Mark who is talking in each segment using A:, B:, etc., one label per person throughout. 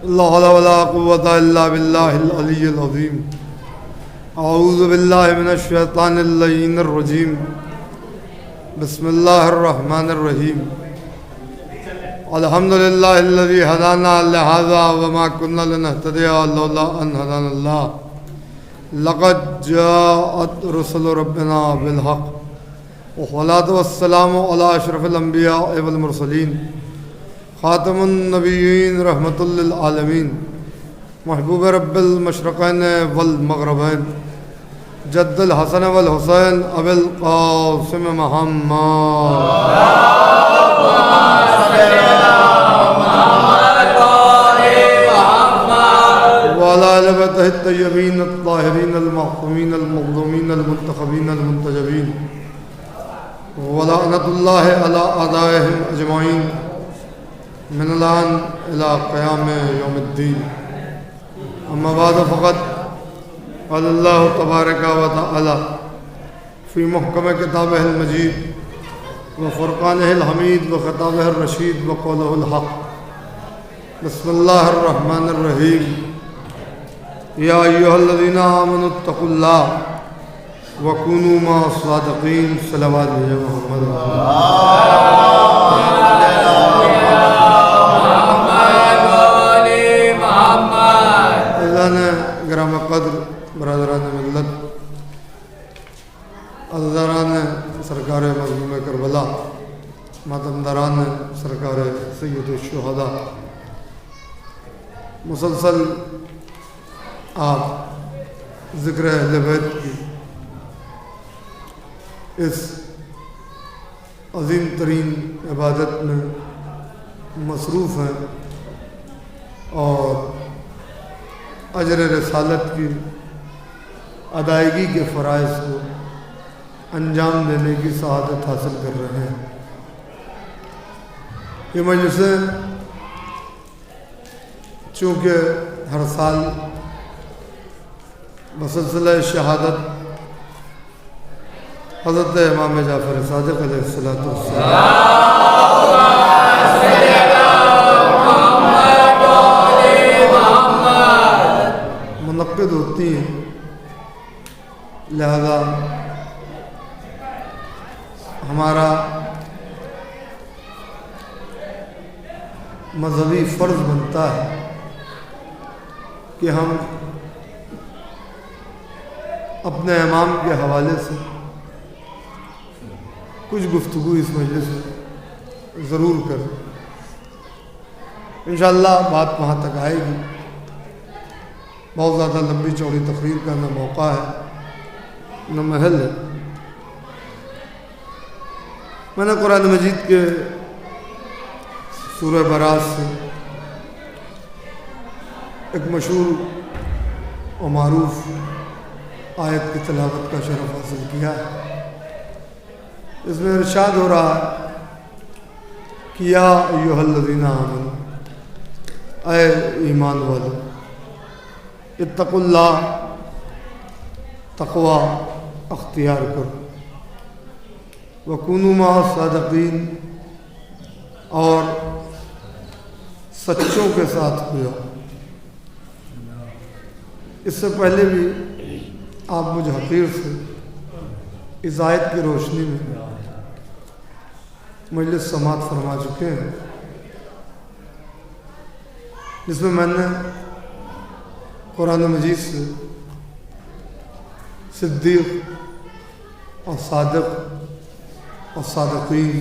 A: لا حول ولا قوة إلا بالله العلي العظيم. أعوذ بالله من الشيطان اللعين الرجيم. بسم الله الرحمن الرحيم. الحمد لله الذي هدانا لهذا وما كنا لنهتدي لولا أن هدانا الله. لقد جاءت رسل ربنا بالحق والصلاة والسلام على أشرف الأنبياء والمرسلين خاتم النبيين رحمة للعالمين محبوب رب المشرقين والمغربين جد الحسن والحسين أبي القاسم محمد وعلى آل بيته الطيبين الطاهرين المعصومين المظلومين المنتخبين المنتجبين ولعنة الله على أعدائهم أجمعين من الآن إلى قيام يوم الدين. أما بعد فقد قال الله تبارك وتعالى في محكم كتابه المجيد وفرقانه الحميد وخطابه الرشيد وقوله الحق. بسم الله الرحمن الرحيم. يا أيها الذين آمنوا اتقوا الله وكونوا مع الصادقين. صلوات محمد گرام قدر برادران ملت عزیزان سرکار مظلوم کربلا ماتمداران سرکار سید الشہداء، مسلسل آپ ذکر اہل بیت کی اس عظیم ترین عبادت میں مصروف ہیں اور اجر رسالت کی ادائیگی کے فرائض کو انجام دینے کی سعادت حاصل کر رہے ہیں. یہ مجلسیں چونکہ ہر سال بسلسلہ شہادت حضرت امام جعفر صادق علیہ الصلوۃ منعقد ہوتی ہیں، لہذا ہمارا مذہبی فرض بنتا ہے کہ ہم اپنے امام کے حوالے سے کچھ گفتگو اس مجلس میں ضرور کریں. انشاءاللہ بات وہاں تک آئے گی. بہت زیادہ لمبی چوڑی تقریر کا نہ موقع ہے نہ محل ہے. میں نے قرآن مجید کے سورہ برات سے ایک مشہور و معروف آیت کی تلاوت کا شرف حاصل کیا ہے. اس میں ارشاد ہو رہا ہے کہ یا ایھا الذین آمنوا، اے ایمان والو، اتقوا اللہ، تقوی اختیار کرو، وکونوا مع الصادقین، اور سچوں کے ساتھ ہو جاؤ. اس سے پہلے بھی آپ مجھ حقیر سے اس آیت کی روشنی میں مجلس سماعت فرما چکے ہیں، جس میں میں نے قرآن مجید سے صدیق اور صادق اور صادقین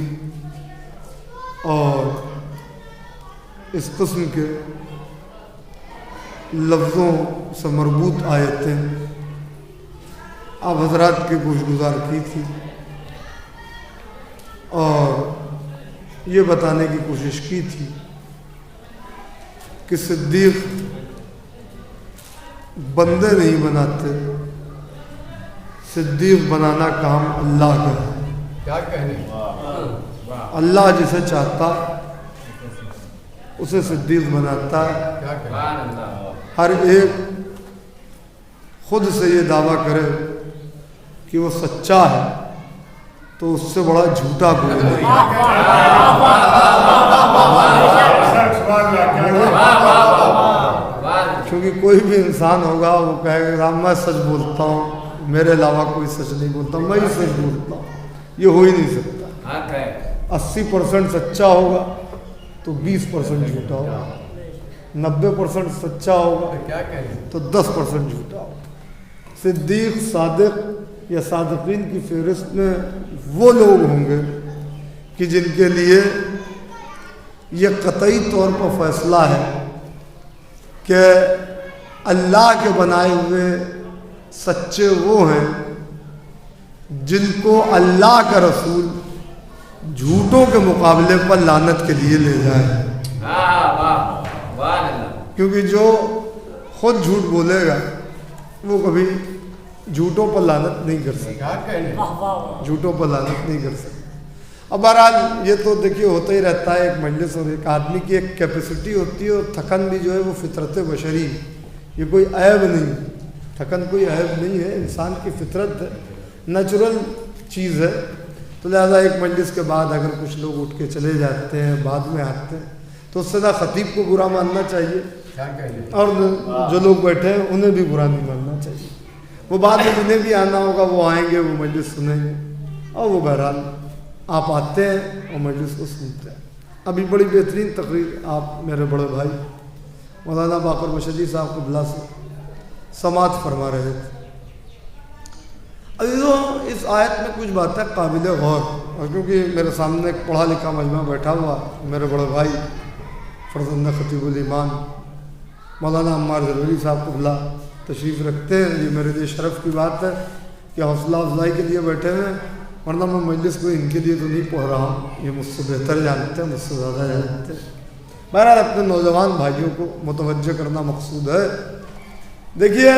A: اور اس قسم کے لفظوں سے مربوط آیتیں آپ حضرات کی گوش گزار کی تھی اور یہ بتانے کی کوشش کی تھی کہ صدیق بندے نہیں بناتے، صدیق بنانا کام اللہ کا ہے. کیا کہنے، اللہ جسے چاہتا اسے صدیق بناتا ہے. ہر ایک خود سے یہ دعویٰ کرے کہ وہ سچا ہے تو اس سے بڑا جھوٹا کوئی نہیں. کیونکہ کوئی بھی انسان ہوگا وہ کہے گا میں سچ بولتا ہوں, میرے علاوہ کوئی سچ نہیں بولتا, میں ہی سچ بولتا ہوں. یہ ہو ہی نہیں سکتا. 80% سچا ہوگا تو 20% جھوٹا ہوگا, 90% سچا ہوگا تو 10% جھوٹا ہوگا. صدیق, صادق یا صادقین کی فہرست میں وہ لوگ ہوں گے کہ جن کے لیے یہ قطعی طور پر فیصلہ ہے کہ اللہ کے بنائے ہوئے سچے وہ ہیں جن کو اللہ کا رسول جھوٹوں کے مقابلے پر لعنت کے لیے لے جائے. کیونکہ جو خود جھوٹ بولے گا وہ کبھی جھوٹوں پر لعنت نہیں کر سکتا, جھوٹوں پر لعنت نہیں کر سکتا. اب بہرحال یہ تو دیکھیے ہوتا ہی رہتا ہے, ایک مجلس اور ایک آدمی کی ایک کیپیسٹی ہوتی ہے, اور تھکن بھی جو ہے وہ فطرت بشری, یہ کوئی عیب نہیں, تھکن کوئی عیب نہیں ہے, انسان کی فطرت ہے, نیچرل چیز ہے. تو لہٰذا ایک مجلس کے بعد اگر کچھ لوگ اٹھ کے چلے جاتے ہیں, بعد میں آتے ہیں, تو اس سے نہ خطیب کو برا ماننا چاہیے اور جو لوگ بیٹھے ہیں انہیں بھی برا نہیں ماننا چاہیے. وہ بعد میں جنہیں بھی آنا ہوگا وہ آئیں گے, وہ مجلس سنیں گے, اور وہ بہرحال آپ آتے ہیں اور مجلس کو سنتے ہیں. ابھی بڑی بہترین تقریر آپ میرے بڑے بھائی مولانا باقر مشدی صاحب کو بلا سے سماعت فرما رہے تھے. عزیزوں, اس آیت میں کچھ باتیں قابل غور, اور کیونکہ میرے سامنے ایک پڑھا لکھا مجمع بیٹھا ہوا, میرے بڑے بھائی فرزند خطیب الایمان مولانا عمار ضروری صاحب کو بلا تشریف رکھتے ہیں. یہ میرے لیے شرف کی بات ہے کہ حوصلہ افزائی کے لیے بیٹھے ہوئے ہیں, ورنہ میں مجلس کو ان کے لیے تو نہیں پڑھ رہا ہوں, یہ مجھ سے بہتر جانتے ہیں, مجھ سے زیادہ جانتے ہیں. بہرحال اپنے نوجوان بھائیوں کو متوجہ کرنا مقصود ہے. دیکھیے,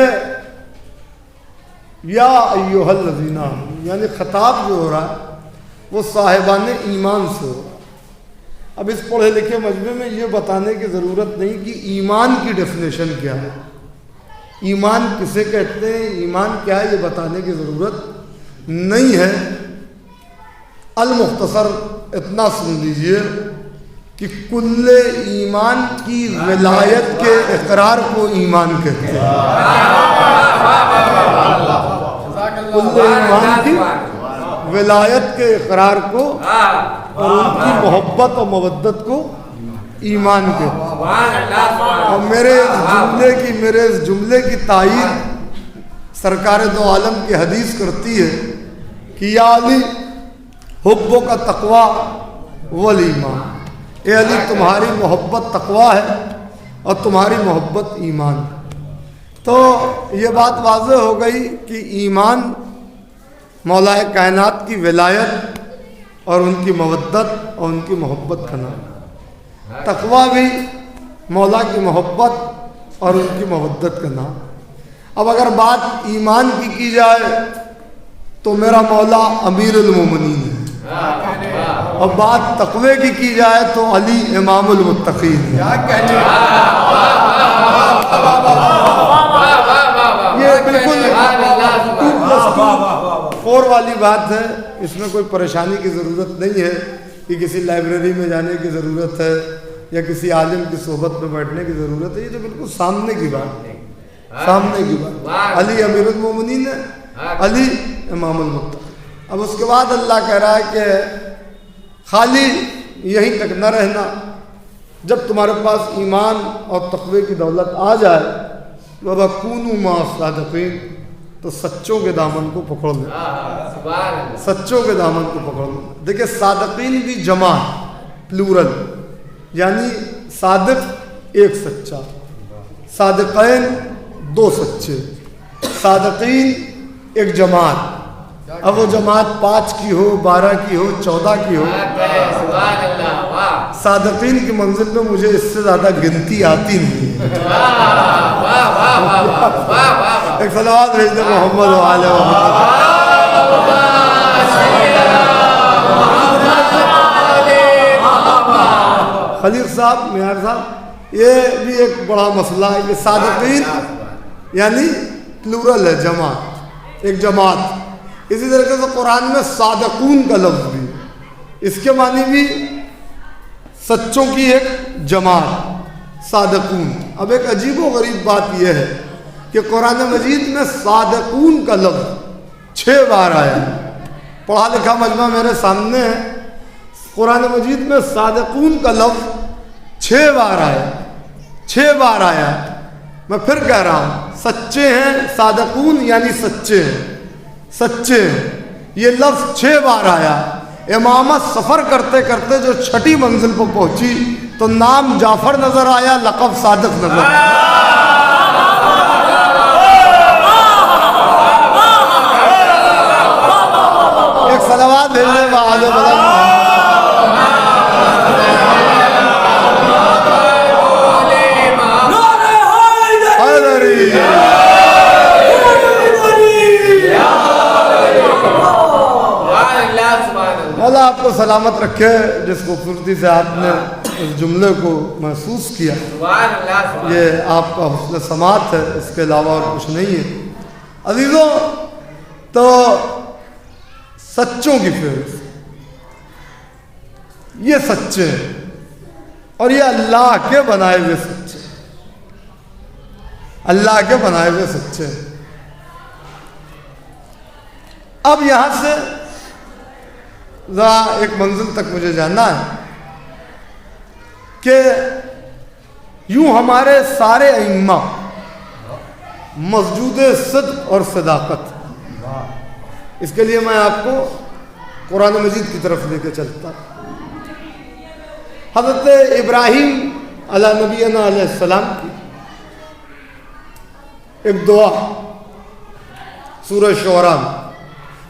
A: یا ایھا الذین آمنوا, یعنی خطاب جو ہو رہا ہے وہ صاحبان ایمان سے ہو رہا ہے. اب اس پڑھے لکھے مجمع میں یہ بتانے کی ضرورت نہیں کہ ایمان کی ڈیفینیشن کیا ہے, ایمان کسے کہتے ہیں, ایمان کیا ہے, یہ بتانے کی ضرورت نہیں ہے. المختصر اتنا سن لیجئے کہ کل ایمان کی ولایت کے اقرار کو ایمان کہتے ہیں. کل ایمان کی ولایت کے اقرار کو اور ان کی محبت اور مودت کو ایمان کہتے ہیں. اور میرے اس جملے کی تائید سرکار دو عالم کی حدیث کرتی ہے کہ یا علی حبوں کا تقویٰ والایمان, اے علی تمہاری محبت تقویٰ ہے اور تمہاری محبت ایمان. تو یہ بات واضح ہو گئی کہ ایمان مولا کائنات کی ولایت اور ان کی مودت اور ان کی محبت کا نام, تقویٰ بھی مولا کی محبت اور ان کی مودت کا نام. اب اگر بات ایمان کی جائے تو میرا مولا امیر المومنین ہے, اور بات تقوی کی جائے تو علی امام المتقین. یہ بالکل 2+2 والی بات ہے, اس میں کوئی پریشانی کی ضرورت نہیں ہے کہ کسی لائبریری میں جانے کی ضرورت ہے یا کسی عالم کی صحبت میں بیٹھنے کی ضرورت ہے. یہ تو بالکل سامنے کی بات ہے, سامنے کی بات. علی امیر المومنین ہے, علی امام المتقین. اب اس کے بعد اللہ کہہ رہا ہے کہ خالی یہیں تک نہ رہنا, جب تمہارے پاس ایمان اور تقوی کی دولت آ جائے وَكُونُوا مَعَ الصَّادِقِينَ, تو سچوں کے دامن کو پکڑ لیں, سچوں کے دامن کو پکڑ لیں. دیکھیں صادقین بھی جمع پلورل, یعنی صادق ایک سچا, صادقین دو سچے, صادقین ایک جماعت. اب وہ جماعت 5 کی ہو, 12 کی ہو, 14 کی ہو, صادقین کی منزل میں مجھے اس سے زیادہ گنتی آتی نہیں ہے. ایک صلوات بھیج دیں محمد و آلہ محمد. خلیل صاحب, میار صاحب, یہ بھی ایک بڑا مسئلہ ہے کہ صادقین یعنی پلورل ہے, جماعت, ایک جماعت. اسی طریقے سے قرآن میں صادقون کا لفظ بھی، اس کے معنی بھی سچوں کی ایک جماعت، صادقون۔ اب ایک عجیب و غریب بات یہ ہے کہ قرآن مجید میں صادقون کا لفظ 6 بار آیا ہے۔ پڑھا لکھا مجمع میرے سامنے ہے، قرآن مجید میں صادقون کا لفظ 6 بار آیا، 6 بار آیا۔ میں پھر کہہ رہا ہوں، سچے ہیں، صادقون یعنی سچے ہیں، سچے ہیں، یہ لفظ 6 بار آیا۔ امامت سفر کرتے کرتے جو 6ٹھی منزل پر پہنچی تو نام جعفر نظر آیا، لقب صادق نظر آیا۔ ایک صلوات بھیجنے والے بلند اللہ آپ کو سلامت رکھے، جس خوبصورتی سے آپ نے اس جملے کو محسوس کیا، یہ آپ کا حسن سماعت ہے، اس کے علاوہ اور کچھ نہیں ہے۔ عزیزوں، تو سچوں کی فہرست، یہ سچے ہیں اور یہ اللہ کے بنائے ہوئے سچے، اللہ کے بنائے ہوئے سچے ہیں۔ اب یہاں سے ذرا ایک منزل تک مجھے جانا ہے کہ یوں ہمارے سارے ائمہ مسجود صدق اور صداقت، اس کے لیے میں آپ کو قرآن مجید کی طرف لے کے چلتا ہوں۔ حضرت ابراہیم علیہ نبینا علیہ السلام کی ایک دعا سورہ شعراء میں،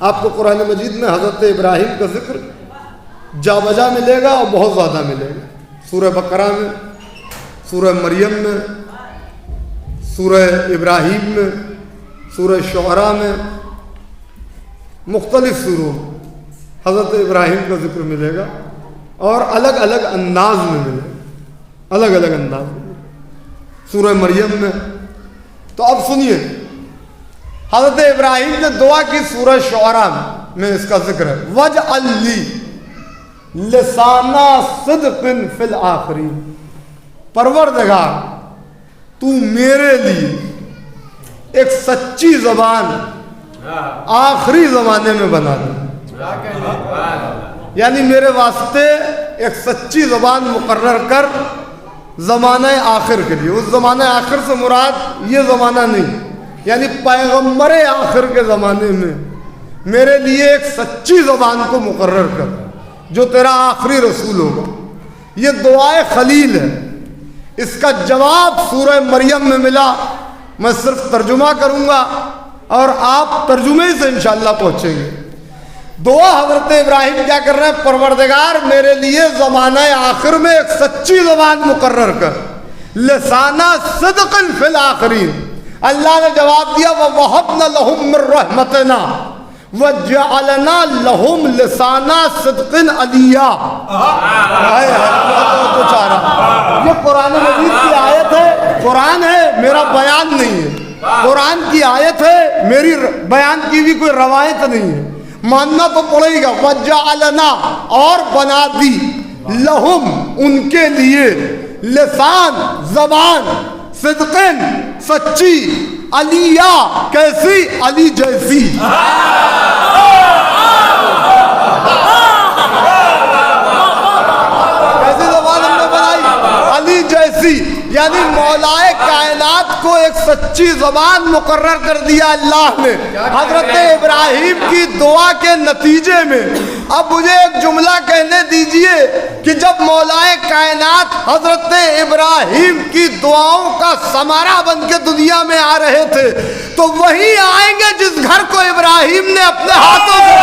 A: آپ کو قرآن مجید میں حضرت ابراہیم کا ذکر جا بجا ملے گا اور بہت زیادہ ملے گا۔ سورہ بقرہ میں، سورہ مریم میں، سورہ ابراہیم میں، سورہ شعراء میں، مختلف سوروں میں حضرت ابراہیم کا ذکر ملے گا اور الگ الگ انداز میں ملے گا، الگ الگ انداز میں۔ سورہ مریم میں تو اب سنیے، حضرت ابراہیم نے دعا کی سورہ شعراء میں اس کا ذکر ہے، وَاجْعَلْ لِي لِسَانَ صِدْقٍ فِي الْآخِرِينَ، پروردگار تو میرے لیے ایک سچی زبان آخری زمانے میں بنا دے، یعنی میرے واسطے ایک سچی زبان مقرر کر زمانہ آخر کے لیے۔ اس زمانہ آخر سے مراد یہ زمانہ نہیں، یعنی پیغمبر آخر کے زمانے میں میرے لیے ایک سچی زبان کو مقرر کر جو تیرا آخری رسول ہوگا۔ یہ دعائے خلیل ہے، اس کا جواب سورہ مریم میں ملا۔ میں صرف ترجمہ کروں گا اور آپ ترجمے سے انشاءاللہ پہنچیں گے۔ دعا حضرت ابراہیم کیا کر رہے ہیں؟ پروردگار میرے لیے زمانہ آخر میں ایک سچی زبان مقرر کر، لسانہ صدق فی الآخرین۔ اللہ نے جواب دیا، وَوَهَبْنَا لَهُم مِّن رَحْمَتِنَا وَجَعَلْنَا لَهُم لِسَانَ صِدْقٍ عَلِيًّا۔ یہ قرآن مجید کی آیت ہے، قرآن ہے، میرا بیان نہیں ہے، قرآن کی آیت ہے، میری بیان کی بھی کوئی روایت نہیں ہے، ماننا تو پڑے گا۔ وَجَعَلْنَا، اور بنا دی، لَهُم، ان کے لیے، لسان، زبان، صدقن، سچی، علیہ، کیسی؟ علی جیسی۔ کیسی زبان ہم نے بنائی؟ علی جیسی، یعنی مولائے کائنات کو ایک سچی زبان مقرر کر دیا اللہ نے حضرت ابراہیم کی دعا کے نتیجے میں۔ اب مجھے ایک جملہ کہنے دیجئے کہ جب مولائے کائنات حضرت ابراہیم کی دعاؤں کا ثمرہ بن کے دنیا میں آ رہے تھے تو وہی آئیں گے جس گھر کو ابراہیم نے اپنے ہاتھوں سے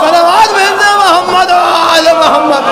A: صلوات بھیجنے محمد و آل محمد۔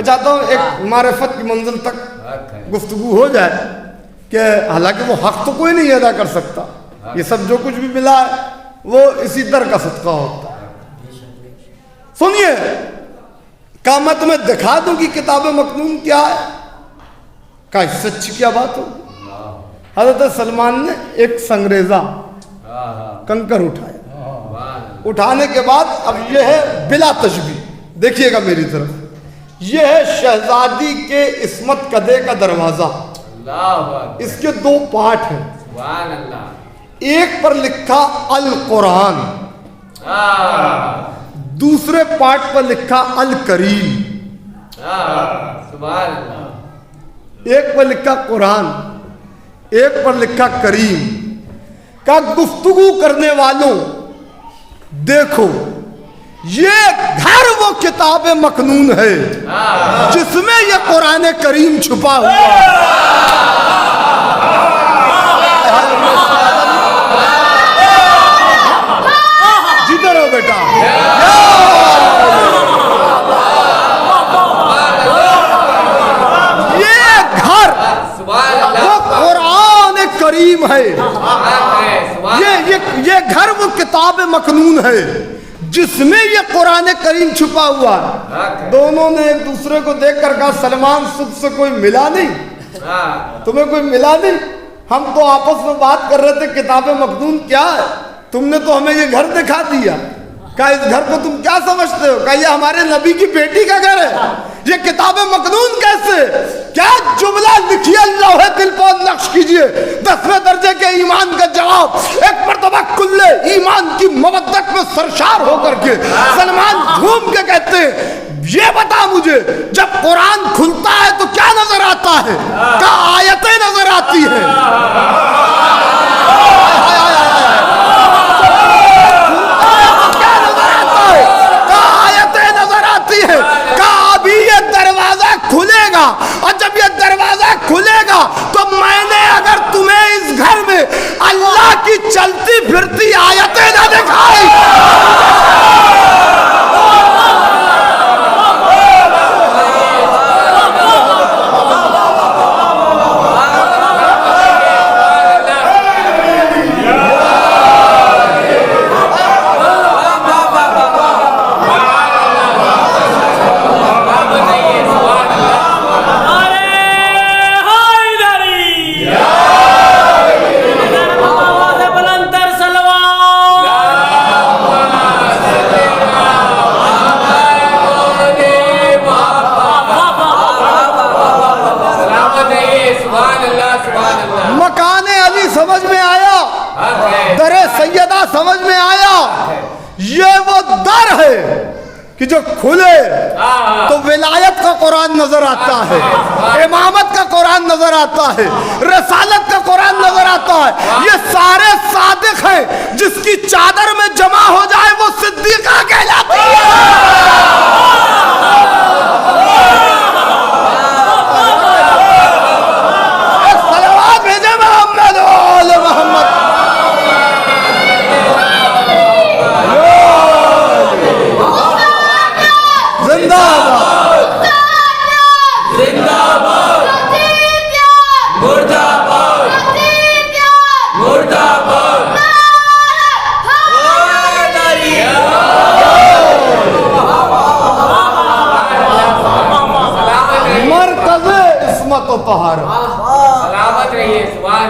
A: میں چاہتا ہوں ایک معرفت کی منزل تک گفتگو ہو جائے کہ حالانکہ وہ حق تو کوئی نہیں ادا کر سکتا، یہ سب جو کچھ بھی ملا ہے وہ اسی در کا صدقہ ہوتا ہے۔ سنیے، کہا میں تمہیں دکھا دوں کہ کتاب مکنون کیا ہے؟ کہا اس سے اچھی کیا بات ہو؟ حضرت سلمان نے ایک سنگریزہ کنکر اٹھایا، اٹھانے کے بعد اب یہ ہے بلا تشبیہ، دیکھیے گا میری طرف، یہ ہے شہزادی کے عصمت قدے کا دروازہ، اس کے دو پارٹ ہیں، ایک پر لکھا القرآن، دوسرے پارٹ پر لکھا الکریم۔ ایک پر لکھا قرآن، ایک پر لکھا کریم۔ کا گفتگو کرنے والوں دیکھو، یہ گھر وہ کتاب مکنون ہے جس میں یہ قرآن کریم چھپا ہوا ہے۔ جدھر ہو بیٹا، یہ گھر وہ قرآن کریم ہے، یہ گھر وہ کتاب مکنون ہے جس میں یہ قرآن کریم چھپا ہوا ہے۔ دونوں نے ایک دوسرے کو دیکھ کر کہا سلمان تجھ سے کوئی ملا نہیں؟ تمہیں کوئی ملا نہیں؟ ہم تو آپس میں بات کر رہے تھے کتاب مکنون کیا ہے، تم نے تو ہمیں یہ گھر دکھا دیا۔ کہا اس گھر کو تم کیا سمجھتے ہو؟ کہا یہ ہمارے نبی کی بیٹی کا گھر ہے، یہ کتاب مکنون کیسے؟ کیا جملہ لکھیے لوہے دل پر نقش کیجئے، 10ویں درجے کے ایمان کا جواب۔ ایک مرتبہ کل ایمان کی مودت میں سرشار ہو کر کے سلمان جھوم کے کہتے ہیں یہ بتا مجھے جب قرآن کھلتا ہے تو کیا نظر آتا ہے؟ کہا آیتیں نظر آتی ہیں۔ کہا ابھی یہ دروازہ کھلے گا، اور جب یہ دروازہ کھلے گا تو میں نے اگر تمہیں اس گھر میں اللہ کی چلتی پھرتی آیتیں نہ دکھائی، سمجھ میں آیا، در سیدہ سمجھ میں آیا، یہ وہ در ہے کہ جو کھلے تو ولایت کا قرآن نظر آتا ہے، امامت کا قرآن نظر آتا ہے، رسالت کا قرآن نظر آتا ہے۔ یہ سارے صادق ہیں، جس کی چادر میں جمع ہو جائے وہ صدیقہ کہلاتی ہے۔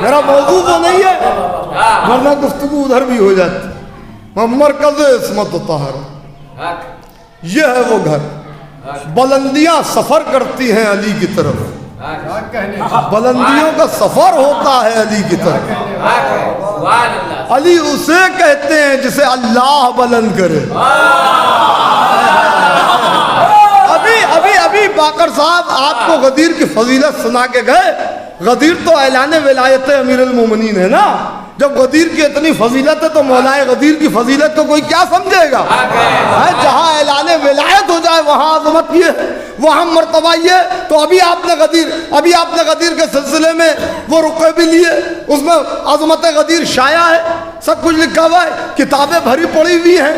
A: میرا موضوع تو نہیں ہے ورنہ گفتگو ادھر بھی ہو جاتی۔ مرکز عصمت و طہارت، یہ ہے وہ گھر۔ بلندیاں سفر کرتی ہیں علی کی طرف، بلندیوں کا سفر ہوتا ہے علی کی طرف۔ علی اسے کہتے ہیں جسے اللہ بلند کرے۔ ابھی باقر صاحب آپ کو غدیر کی فضیلت سنا کے گئے۔ غدیر تو اعلان ولایت امیر المومنین ہے نا، جب غدیر کی اتنی فضیلت ہے تو مولا غدیر کی فضیلت کو کوئی کیا سمجھے گا؟ جہاں اعلان ولایت ہو جائے وہاں عظمت یہ ہے، وہاں مرتبہ یہ۔ تو ابھی آپ نے غدیر کے سلسلے میں وہ رقعے بھی لیے، اس میں عظمت غدیر شائع ہے، سب کچھ لکھا ہوا ہے، کتابیں بھری پڑی ہوئی ہیں۔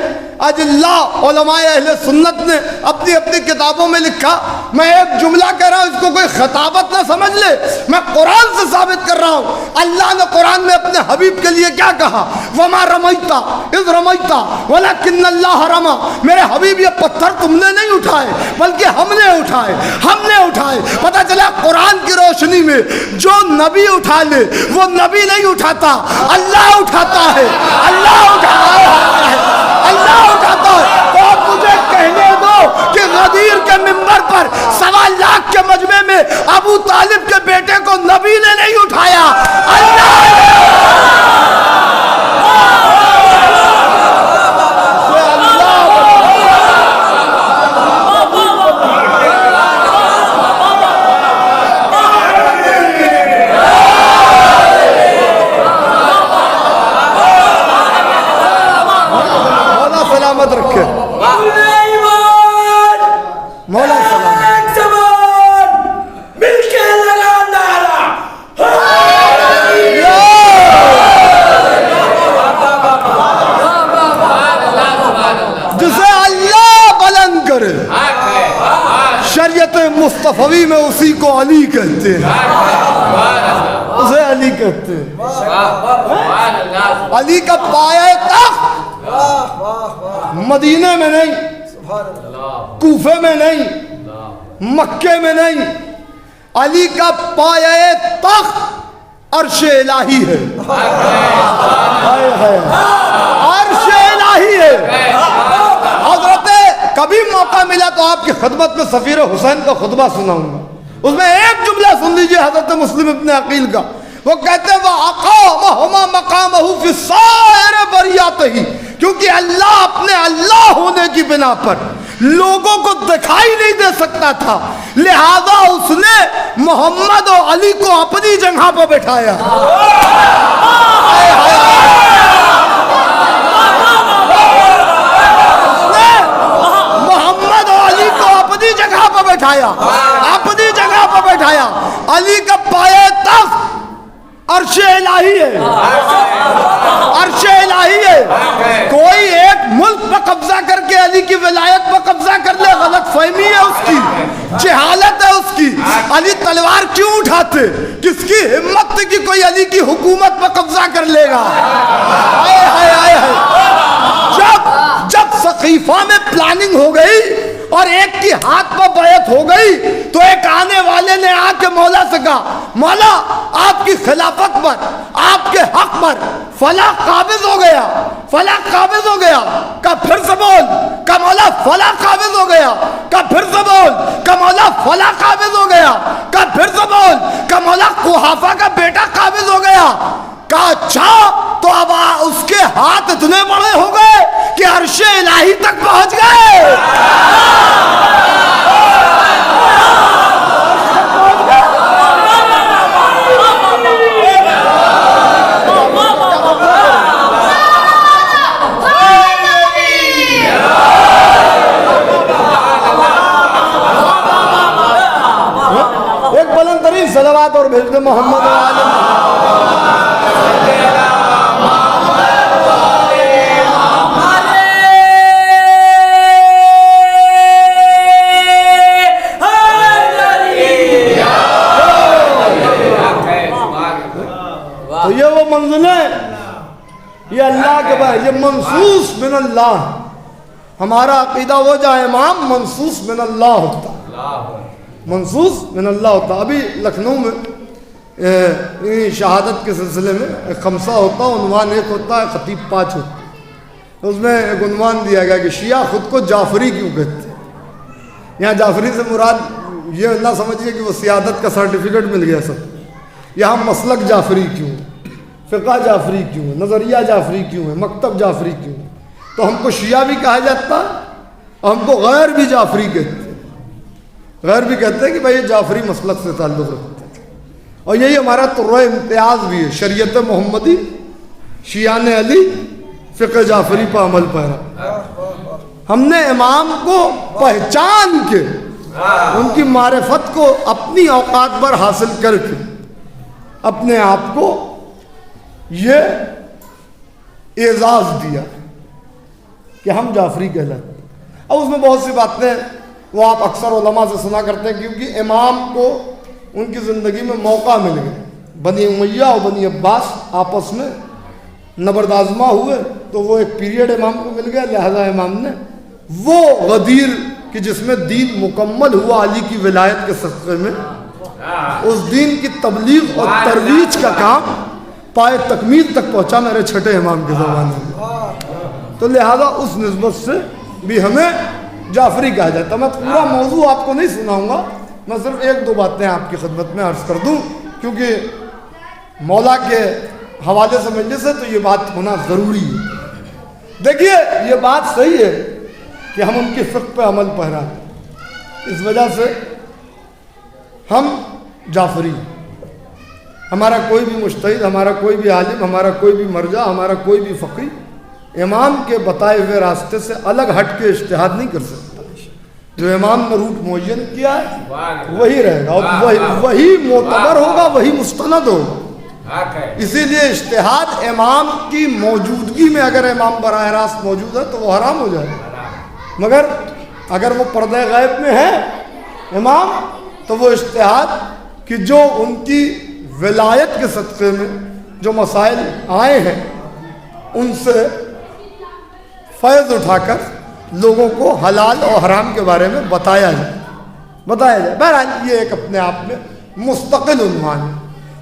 A: اجلاء علماء اہل سنت نے اپنی اپنی کتابوں میں لکھا. میں ایک جملہ کہہ رہا ہوں, اس کو کوئی خطابت نہ سمجھ لے, میں قرآن سے ثابت کر رہا ہوں. اللہ نے قرآن میں اپنے حبیب کے لیے کیا کہا؟ وما رمیتا اذ رمیتا ولکن اللہ رما. میرے حبیب یہ پتھر تم نے نہیں اٹھائے بلکہ ہم نے اٹھائے, ہم نے اٹھائے. پتہ چلا قرآن کی روشنی میں جو نبی اٹھا لے وہ نبی نہیں اٹھاتا, اللہ اٹھاتا ہے, اللہ اٹھاتا ہے, اللہ اٹھاتا ہے. تو اب مجھے کہنے دو کہ غدیر کے منبر پر 1.25 لاکھ کے مجمع میں ابو طالب کے بیٹے کو نبی نے نہیں اٹھایا, اللہ نے. سلامت رکھے مولا, سلامت
B: مل کے لگا نعرہ
A: جسے اللہ بلند کرے. شریعت مصطفی میں اسی کو علی کہتے ہیں, اسے علی کہتے ہیں. علی کا پایہ تخت مدینے میں نہیں, کوفے میں نہیں, مکے میں نہیں. علی کا پایہ تخت عرش الہی ہے, عرش الہی ہے. حضرت کبھی موقع ملا تو آپ کی خدمت میں سفیر حسین کا خطبہ سناؤں گا. اس میں ایک جملہ سن لیجئے حضرت مسلم ابن عقیل کا. وہ کہتے ہیں وَأَقَامَهُمَا مَقَامَهُ فِي السَّائِرِ بَرِيَاتِهِ, کیونکہ اللہ اپنے اللہ ہونے کی بنا پر لوگوں کو دکھائی نہیں دے سکتا تھا, لہذا اس نے محمد و علی کو اپنی جگہ پر بٹھایا. محمد و علی کو اپنی جگہ پر بٹھایا, اپنی جگہ پر بٹھایا. علی کا پایہ تخت عرش الہی ہے, عرش الہی ہے. کوئی ایک ملک پر قبضہ کر کے علی کی ولایت پر قبضہ کر لے, غلط فہمی ہے اس کی, جہالت ہے اس کی. علی تلوار کیوں اٹھاتے؟ کس کی ہمت تھی کہ کوئی علی کی حکومت پر قبضہ کر لے گا؟ جب سقیفہ میں پلاننگ ہو گئی اور ایک کی ہاتھ پر بیعت ہو گئی تو ایک آنے والے نے آ کے مولا سے کہا, مولا آپ کی خلافت پر, آپ کے حق پر فلاں قابض ہو گیا, فلاں قابض ہو گیا. کہا پھر سے بول. کہا مولا فلاں قابض ہو گیا. کہا پھر سے بول. کہا مولا فلاں قابض ہو گیا. کہا پھر سے بول. کہا مولا قحافہ کا بیٹا قابض ہو گیا. کہا اچھا تو اب اس کے ہاتھ اتنے بڑے ہو گئے کہ عرش الہی تک پہنچ گئے. ایک بلند ترین صلوات اور بھیج دے محمد تو یہ وہ منزل ہے, یہ اللہ کے بعد, یہ منصوص من اللہ. ہمارا عقیدہ وہ جا امام منصوص من اللہ ہوتا, منصوص من اللہ ہوتا. ابھی لکھنؤ میں شہادت کے سلسلے میں خمسہ ہوتا, عنوان ایک ہوتا ہے, خطیب 5 ہوتا. اس میں ایک عنوان دیا گیا کہ شیعہ خود کو جعفری کیوں کہتے ہیں. یہاں جعفری سے مراد یہ نہ سمجھیے کہ وہ سیادت کا سرٹیفکیٹ مل گیا سب. یہاں مسلک جعفری کیوں, فقہ جعفری کیوں, نظریہ جعفری کیوں ہے, مکتب جعفری کیوں. تو ہم کو شیعہ بھی کہا جاتا اور ہم کو غیر بھی جعفری کہتے ہیں. غیر بھی کہتے ہیں کہ بھائی یہ جعفری مسلک سے تعلق رکھتے ہیں. اور یہی ہمارا طرح امتیاز بھی ہے, شریعت محمدی, شیعان علی, فقہ جعفری پر عمل پیرا. ہم نے امام کو پہچان کے ان کی معرفت کو اپنی اوقات پر حاصل کر کے اپنے آپ کو یہ اعزاز دیا. کہ ہم جعفری کہلاتے ہیں۔ اب اس میں بہت سی باتیں وہ آپ اکثر علماء سے سنا کرتے ہیں، کیونکہ امام کو ان کی زندگی میں موقع مل گیا، بنی امیہ اور بنی عباس آپس میں نبردآزما ہوئے، تو وہ ایک پیریڈ امام کو مل گیا، لہذا امام نے وہ غدیر کہ جس میں دین مکمل ہوا علی کی ولایت کے صدقے میں، اس دین کی تبلیغ اور ترویج کا کام پائے تکمیل تک پہنچا میرے چھٹے امام کے زمانے میں، تو لہذا اس نسبت سے بھی ہمیں جعفری کہا جاتا ہے۔ میں پورا موضوع آپ کو نہیں سناؤں گا، میں صرف ایک دو باتیں آپ کی خدمت میں عرض کر دوں، کیونکہ مولا کے حوالے سے مجلس ہے تو یہ بات ہونا ضروری ہے۔ دیکھیے یہ بات صحیح ہے کہ ہم ان کی فقہ پہ عمل پیرا ہیں، اس وجہ سے ہم جعفری ہیں۔ ہمارا کوئی بھی مجتہد، ہمارا کوئی بھی عالم، ہمارا کوئی بھی مرجع، ہمارا کوئی بھی فقیہ امام کے بتائے ہوئے راستے سے الگ ہٹ کے اجتہاد نہیں کر سکتا۔ جو امام نے روٹ معین کیا ہے وہی رہے گا، اور وہی معتبر ہوگا، وہی مستند ہوگا۔ اسی لیے اجتہاد امام کی موجودگی میں اگر امام براہ راست موجود ہے تو وہ حرام ہو جائے گا، مگر اگر وہ پردہ غیب میں ہے امام تو وہ اجتہاد کہ جو ان کی ولایت کے صدقے میں جو مسائل آئے ہیں ان سے فیض اٹھا کر لوگوں کو حلال اور حرام کے بارے میں بتایا جائے۔ بہرحال یہ ایک اپنے آپ میں مستقل عنوان ہے۔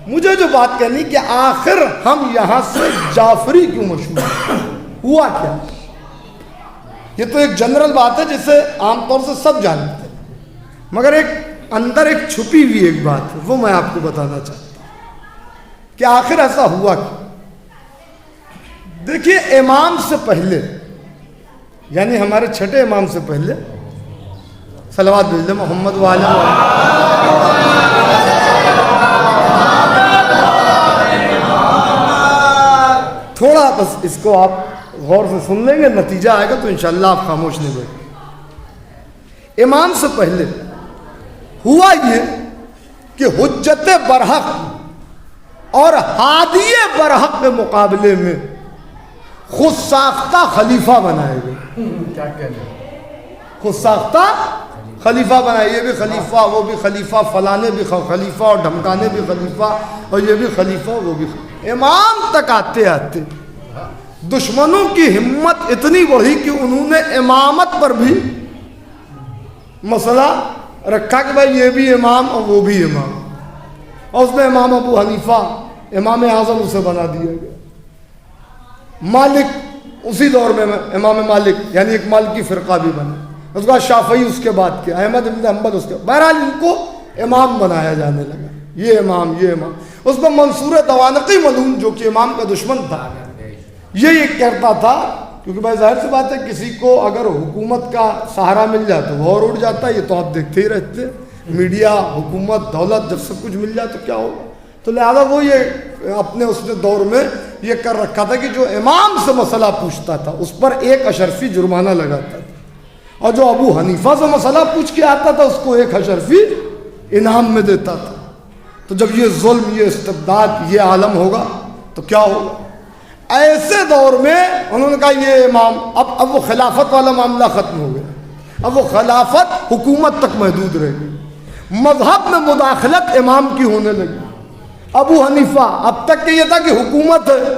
A: مجھے جو بات کہنی کہ آخر ہم یہاں سے جعفری کیوں مشہور ہوا کیا؟ یہ تو ایک جنرل بات ہے جسے عام طور سے سب جانتے ہیں، مگر ایک اندر ایک چھپی ہوئی ایک بات ہے، وہ میں آپ کو بتانا چاہتا ہوں کہ آخر ایسا ہوا کیا۔ دیکھیے امام سے پہلے، یعنی ہمارے چھٹے امام سے پہلے، صلوات بھیج دیں محمد وعلی تھوڑا بس اس کو آپ غور سے سن لیں گے، نتیجہ آئے گا تو انشاءاللہ آپ خاموش نہیں بیٹھیں۔ امام سے پہلے ہوا یہ کہ حجت برحق اور ہادی برحق کے مقابلے میں خود ساختہ خلیفہ بنائے گئے۔ خود ساختہ خلیفہ بنائے، یہ بھی خلیفہ وہ بھی خلیفہ، فلانے بھی خلیفہ اور دھمکانے بھی خلیفہ، اور یہ بھی خلیفہ وہ بھی خلیفہ۔ امام تک آتے آتے دشمنوں کی ہمت اتنی بڑھی کہ انہوں نے امامت پر بھی مسئلہ رکھا کہ بھائی یہ بھی امام اور وہ بھی امام، اور اس میں امام ابو حنیفہ امام اعظم اسے بنا دیا گیا۔ مالک اسی دور میں امام مالک یعنی ایک مالکی فرقہ بھی بنا، اس کے بعد شافعی اس کے بعد کیا، احمد بن حنبل اس کے بعد، بہرحال ان کو امام بنایا جانے لگا، یہ امام یہ امام۔ اس میں منصور دوانقی ملعون جو کہ امام کا دشمن تھا، یہ کہتا تھا، کیونکہ بھائی ظاہر سی بات ہے کسی کو اگر حکومت کا سہارا مل جائے تو وہ اور اٹھ جاتا ہے، یہ تو آپ دیکھتے ہی رہتے ہیں، میڈیا، حکومت، دولت، جب سب کچھ مل جائے تو کیا ہوگا۔ تو لہذا وہ یہ اپنے اس نے دور میں یہ کر رکھا تھا کہ جو امام سے مسئلہ پوچھتا تھا اس پر 1 اشرفی جرمانہ لگاتا تھا، اور جو ابو حنیفہ سے مسئلہ پوچھ کے آتا تھا اس کو 1 اشرفی انعام میں دیتا تھا۔ تو جب یہ ظلم، یہ استبداد، یہ عالم ہوگا تو کیا ہوگا؟ ایسے دور میں انہوں نے کہا یہ امام، اب وہ خلافت والا معاملہ ختم ہو گیا، اب وہ خلافت حکومت تک محدود رہ گئی، مذہب میں مداخلت امام کی ہونے لگی۔ ابو حنیفہ اب تک کہ یہ تھا کہ حکومت ہے،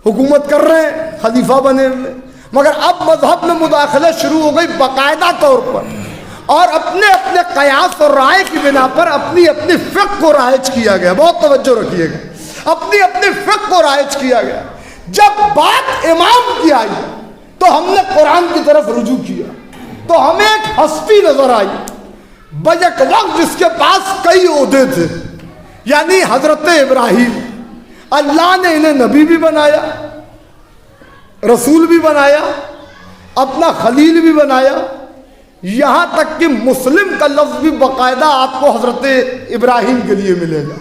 A: حکومت کر رہے ہیں، خلیفہ بنے ہوئے، مگر اب مذہب میں مداخلت شروع ہو گئی باقاعدہ طور پر، اور اپنے اپنے قیاس اور رائے کی بنا پر اپنی اپنی فقہ کو رائج کیا گیا۔ بہت توجہ رکھیے گا، اپنی اپنی فقہ کو رائج کیا گیا۔ جب بات امام کی آئی تو ہم نے قرآن کی طرف رجوع کیا، تو ہمیں ایک ہستی نظر آئی بیک وقت جس کے پاس کئی عہدے تھے، یعنی حضرت ابراہیم، اللہ نے انہیں نبی بھی بنایا، رسول بھی بنایا، اپنا خلیل بھی بنایا، یہاں تک کہ مسلم کا لفظ بھی باقاعدہ آپ کو حضرت ابراہیم کے لیے ملے گا۔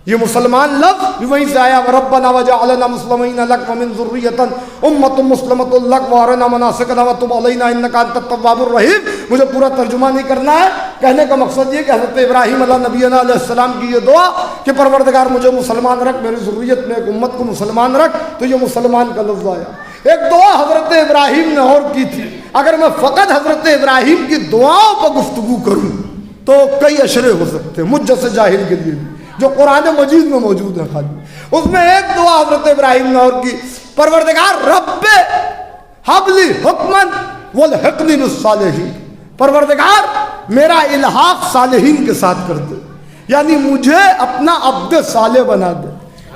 A: یہ مسلمان لفظ بھی وہیں سے آیا، ربنا وجعلنا مسلمین لک ومن ذریۃ امۃ مسلمۃ لک وارنا مناسکنا وتب علینا انک انت التواب الرحیم۔ مجھے پورا ترجمہ نہیں کرنا ہے، کہنے کا مقصد یہ کہ حضرت ابراہیم علیہ نبینا علیہ السلام کی یہ دعا کہ پروردگار مجھے مسلمان رکھ، میری ذریت میں ایک امت کو مسلمان رکھ، تو یہ مسلمان کا لفظ آیا۔ ایک دعا حضرت ابراہیم نے اور کی تھی. اگر میں فقط حضرت ابراہیم کی دعاؤں پر گفتگو کروں تو کئی اشرے ہو سکتے ہیں مجھ جیسے جاہل کے لیے بھی، جو قرآن مجید میں موجود ہے. خالی اس میں ایک دعا حضرت ابراہیم نے اور کی، پروردگار رب ہب لی حکمن والحقنی بالصالحین، پروردگار میرا الحاق صالحین کے ساتھ کر دے، یعنی مجھے اپنا عبد صالح بنا دے.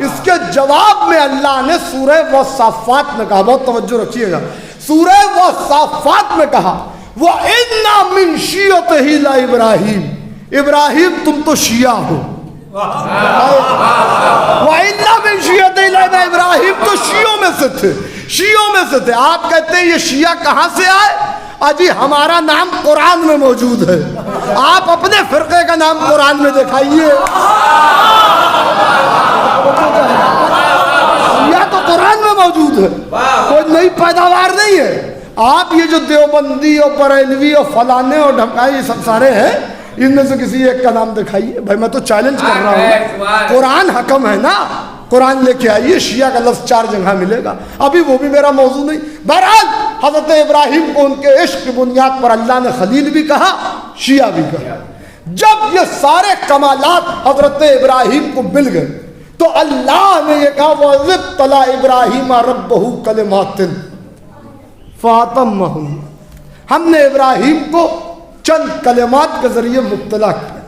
A: اس کے جواب میں اللہ نے سورہ والصافات میں کہا، بہت توجہ رکھیے گا، سورہ والصافات میں کہا وَإِنَّ مِن شِيَّتِهِ لَإِبْرَاهِيمَ، ابراہیم تم تو شیعہ ہو. وَإِنَّ مِن شِيَّتِهِ لَإِبْرَاهِيمَ، ابراہیم تو شیعوں میں سے تھے، شیعوں میں سے تھے. آپ کہتے ہیں یہ شیعہ کہاں سے آئے؟ اجی ہمارا نام قرآن میں موجود ہے، آپ اپنے فرقے کا نام قرآن میں دکھائیے. شیعہ تو قرآن میں موجود ہے، کوئی نئی پیداوار نہیں ہے. آپ یہ جو دیوبندی اور بریلوی اور فلانے اور ڈھمکائی یہ سب سارے ہیں، ان میں سے کسی ایک کا نام دکھائیے. بھائی میں تو چیلنج کر رہا ہوں، قرآن حکم ہے نا، قرآن لے کے آئیے. شیعہ کا لفظ 4 جگہ ملے گا، ابھی وہ بھی میرا موضوع نہیں. بہرحال حضرت ابراہیم کو ان کے عشق کی بنیاد پر اللہ نے خلیل بھی کہا، شیعہ بھی کہا. جب یہ سارے کمالات حضرت ابراہیم کو مل گئے تو اللہ نے یہ کہا وَإِذِ ابْتَلَىٰ إِبْرَاهِيمَ رَبُّهُ كَلِمَاتٍ فَأَتَمَّهُنَّ، ہم نے ابراہیم کو چند کلمات کے ذریعے مبتلا کیا.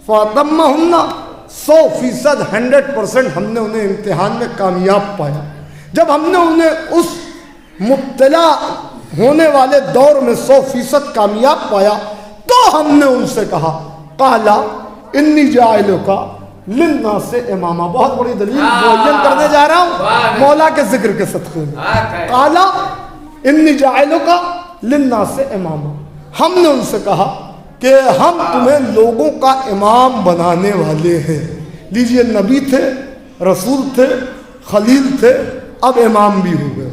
A: فَأَتَمَّهُنَّ 100% 100% ہم نے انہیں امتحان میں کامیاب پایا. جب ہم نے انہیں اس مبتلا ہونے والے دور میں 100% کامیاب پایا تو ہم نے ان سے کہا قَالَ إِنِّي جَاعِلُكَ لِلنَّاسِ إِمَامًا. بہت بڑی دلیل معین کرنے جا رہا ہوں مولا کے ذکر کے صدقے میں. قَالَ إِنِّي جَاعِلُكَ لِلنَّاسِ إِمَامًا، ہم نے ان سے کہا کہ ہم تمہیں لوگوں کا امام بنانے والے ہیں. لیجئے، نبی تھے، رسول تھے، خلیل تھے، اب امام بھی ہو گئے،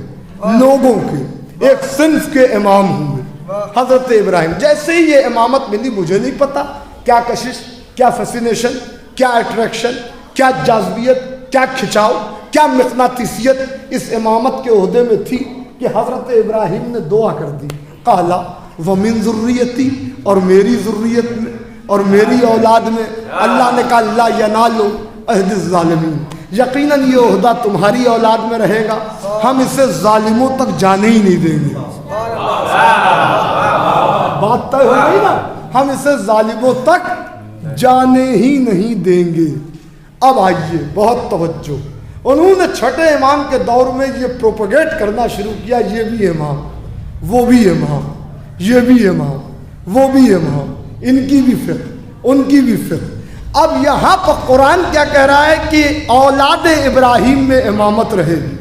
A: لوگوں کے ایک صنف کے امام ہوئے. حضرت ابراہیم جیسے ہی یہ امامت ملی، مجھے نہیں پتا کیا کشش، کیا فیسینیشن، کیا اٹریکشن، کیا جاذبیت، کیا کھچاؤ، کیا مقناطیسیت اس امامت کے عہدے میں تھی کہ حضرت ابراہیم نے دعا کر دی قَالَ وَمِن ذُرِّيَّتِي، اور میری ذریت میں اور میری اولاد میں. اللہ نے کہا لَا يَنَالُ عَهْدِ الظَّالِمِينَ، یقیناً یہ عہدہ تمہاری اولاد میں رہے گا، ہم اسے ظالموں تک جانے ہی نہیں دیں گے. بات طے ہو گئی نا، ہم اسے ظالموں تک جانے ہی نہیں دیں گے. اب آئیے، بہت توجہ، انہوں نے چھٹے امام کے دور میں یہ پروپیگیٹ کرنا شروع کیا، یہ بھی امام، وہ بھی امام، یہ بھی امام، وہ بھی امام، ان کی بھی فقہ، ان کی بھی فقہ. اب یہاں پر قرآن کیا کہہ رہا ہے کہ اولاد ابراہیم میں امامت رہے گی.